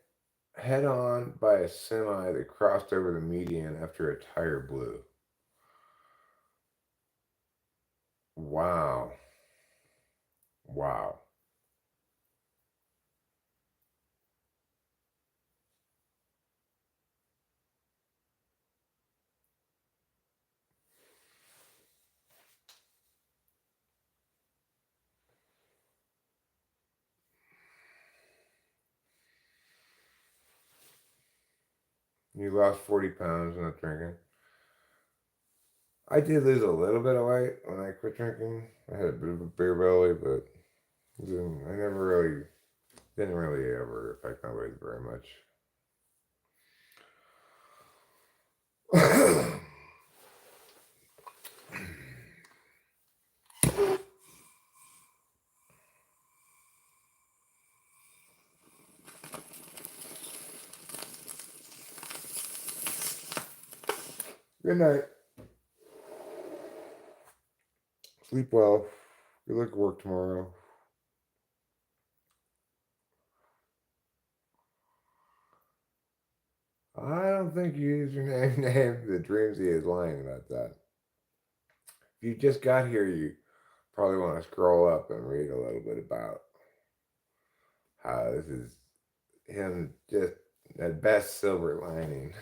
[SPEAKER 1] head on by a semi that crossed over the median after a tire blew. Wow. Wow. You lost 40 pounds not drinking. I did lose a little bit of weight when I quit drinking. I had a bit of a beer belly, but I never really Didn't really ever affect my weight very much. Good night. Sleep well. Good luck at work tomorrow. I don't think you used your name. The Dreamsy is lying about that. If you just got here, you probably want to scroll up and read a little bit about how this is him just at best silver lining.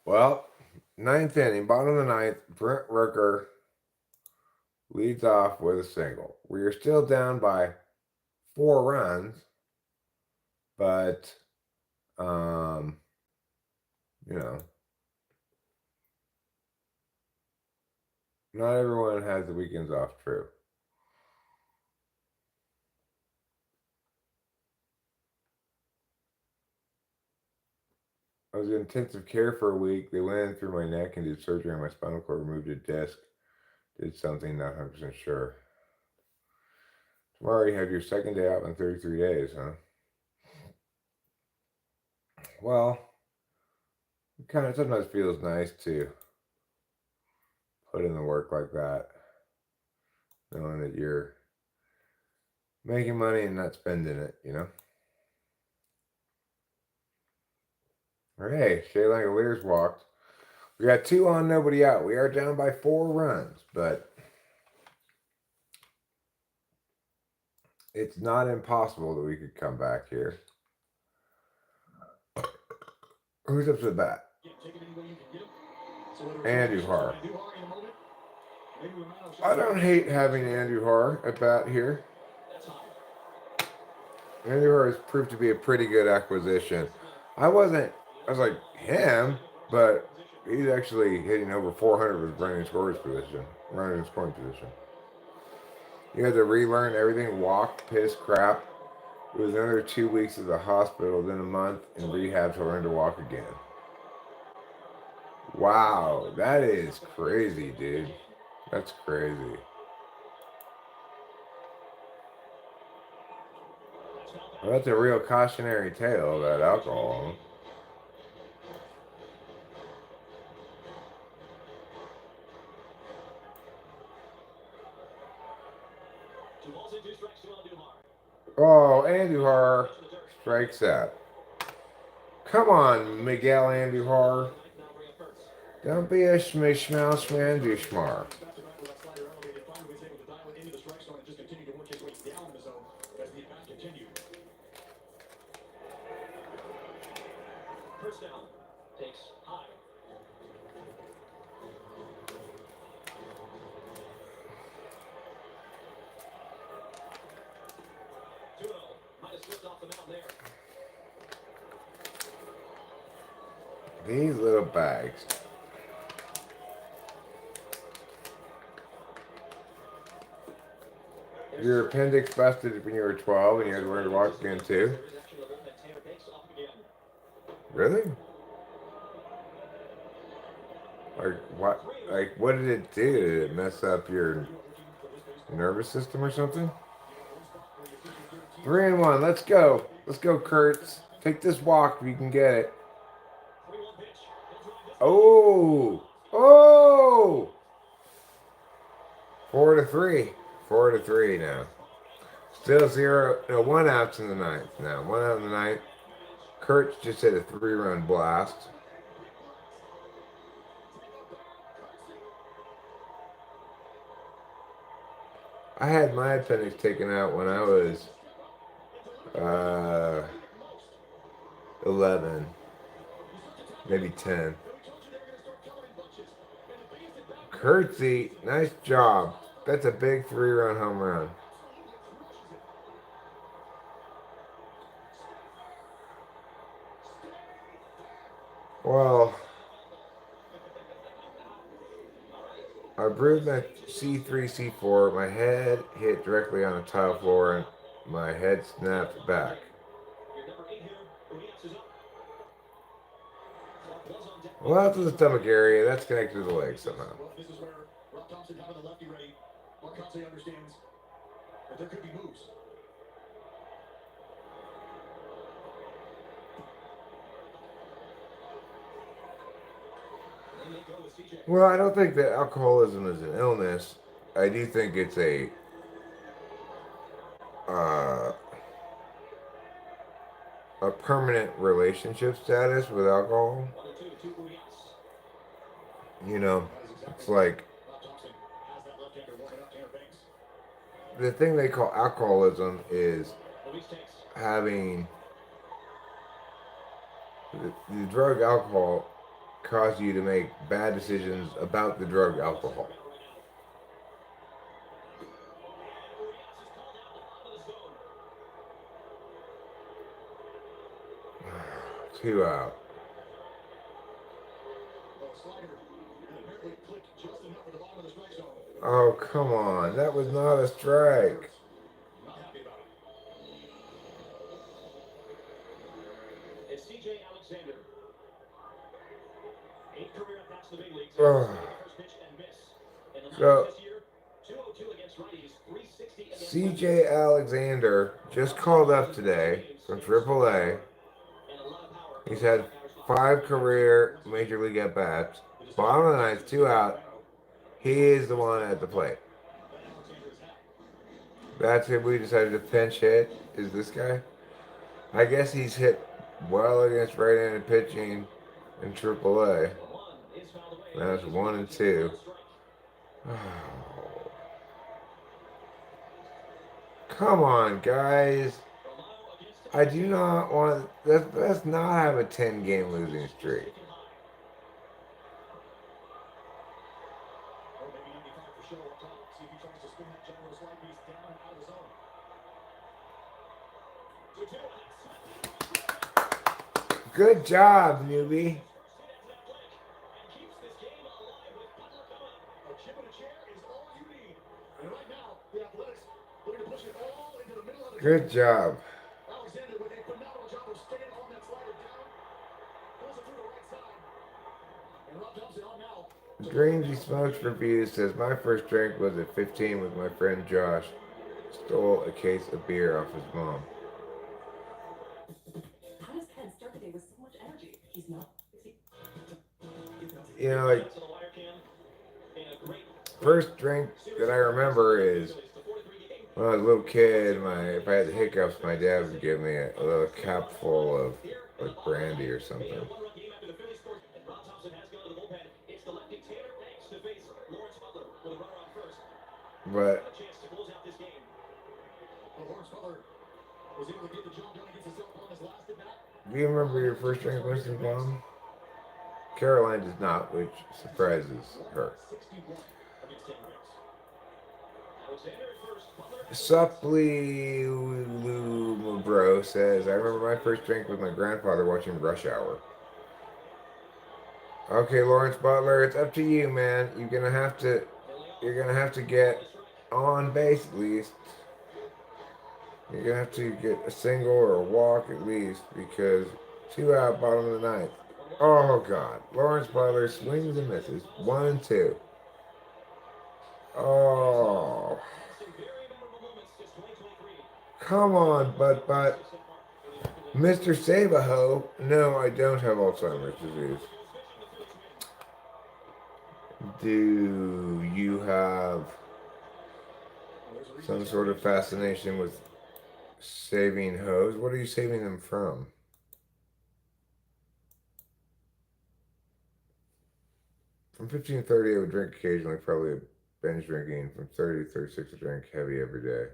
[SPEAKER 1] Well, ninth inning, bottom of the ninth, Brent Rooker leads off with a single. We are still down by 4 runs, but you know, not everyone has the weekends off. True. I was in intensive care for a week. They went in through my neck and did surgery on my spinal cord, removed a disc, did something, not 100% sure. Tomorrow you have your second day out in 33 days, huh? Well, it kind of sometimes feels nice to put in the work like that, knowing that you're making money and not spending it, you know? Hey, Shea Langoliers walked. We got 2 on, nobody out. We are down by 4 runs, but it's not impossible that we could come back here. Who's up to the bat? Andujar. I don't hate having Andujar at bat here. Andujar has proved to be a pretty good acquisition. I was like, him, but he's actually hitting over 400 with running scoring position. You had to relearn everything, walk, piss, crap. It was another 2 weeks at the hospital, then a month in rehab to learn to walk again. Wow, that is crazy, dude. That's crazy. Well, that's a real cautionary tale about alcohol. Oh, Andujar strikes out. Come on, Miguel Andujar. Don't be a schmandushmar. These little bags. Your appendix busted when you were 12 and you had to learn to walk again too? Really? Like what? Like what did it do? Did it mess up your nervous system or something? 3-1. Let's go. Let's go, Kurtz. Take this walk if you can get it. Oh, oh. 4-3. 4-3 now. Still 0. No, 1 out in the ninth now. 1 out in the ninth. Kurtz just hit a 3-run blast. I had my appendix taken out when I was 11, maybe 10. Curtsy, nice job. That's a big 3-run home run. Well, I bruised my C3, C4. My head hit directly on the tile floor and my head snapped back. Well, that's the stomach area. That's connected to the leg somehow. Well, I don't think that alcoholism is an illness. I do think it's uh, a permanent relationship status with alcohol. You know, it's like the thing they call alcoholism is having the drug alcohol cause you to make bad decisions about the drug alcohol. 2 out. Oh, come on. That was not a strike. Oh. So, CJ Alexander just called up today from AAA. He's had 5 career Major League at-bats. Bottom of the ninth, 2 out. He is the one at the plate. That's it. We decided to pinch hit. Is this guy? I guess he's hit well against right-handed pitching in AAA. That's 1 and 2. Come on, guys. I do not want. Let's not have a 10-game losing streak. Good job, newbie. Good job. Dreams he smokes reviews says my first drink was at 15 with my friend Josh. Stole a case of beer off his mom. You know, like, first drink that I remember is when I was a little kid. If I had the hiccups, my dad would give me a little cap full of like brandy or something. But do you remember your first drink, Winston Bomb? Caroline does not, which surprises her. Supply Bro says, I remember my first drink with my grandfather watching Rush Hour. Okay, Lawrence Butler, it's up to you, man. You're gonna have to get on base at least. You're gonna have to get a single or a walk at least because 2 out, bottom of the ninth. Oh God, Lawrence Butler swings and misses. 1 and 2. Oh, come on, but Mr. Sabaho. No, I don't have Alzheimer's disease. Do you have some sort of fascination with saving hoes? What are you saving them from? From 15 to 30, I would drink occasionally, probably a binge drinking. From 30 to 36, I drink heavy every day.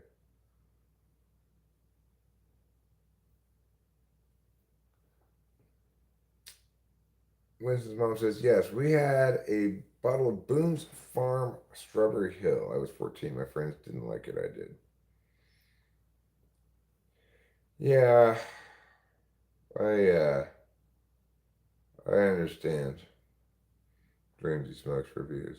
[SPEAKER 1] Winston's mom says, yes, we had a Bottle of Boone's Farm Strawberry Hill. I was 14. My friends didn't like it. I did. Yeah, I I understand. Dreamsy Smokes reviews.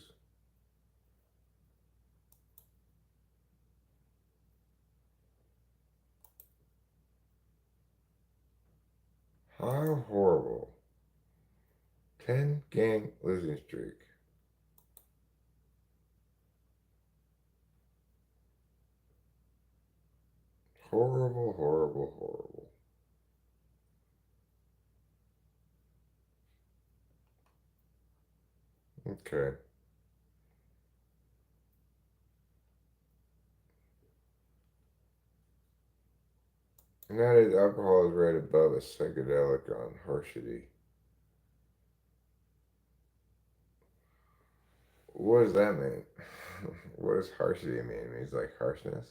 [SPEAKER 1] How horrible. 10-game losing streak. Horrible, horrible, horrible. Okay. United alcohol is right above a psychedelic on harshness. What does that mean? What does harshness mean? It means like harshness?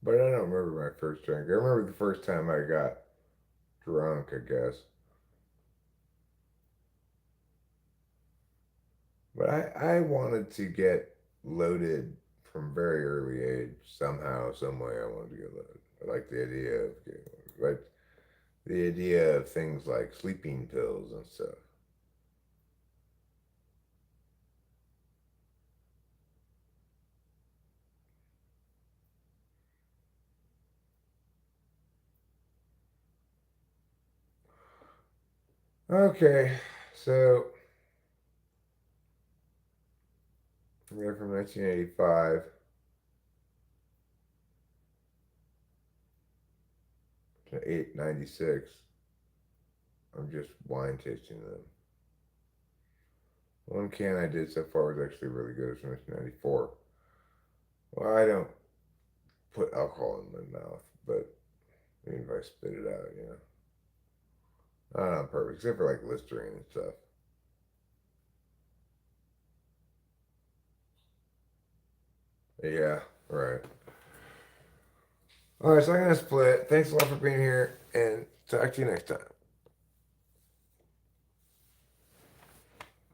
[SPEAKER 1] But I don't remember my first drink. I remember the first time I got drunk, I guess. But I wanted to get loaded from very early age. Somehow, some way I wanted to get loaded. I like the idea of getting loaded. Like the idea of things like sleeping pills and stuff. Okay, so we're from 1985 to 896. I'm just wine tasting them. One can I did so far was actually really good. It's from 1994. Well, I don't put alcohol in my mouth, but even if I spit it out, you know. Not on purpose, except for like Listerine and stuff. Yeah, right. All right, so I'm gonna split. Thanks a lot for being here, and talk to you next time.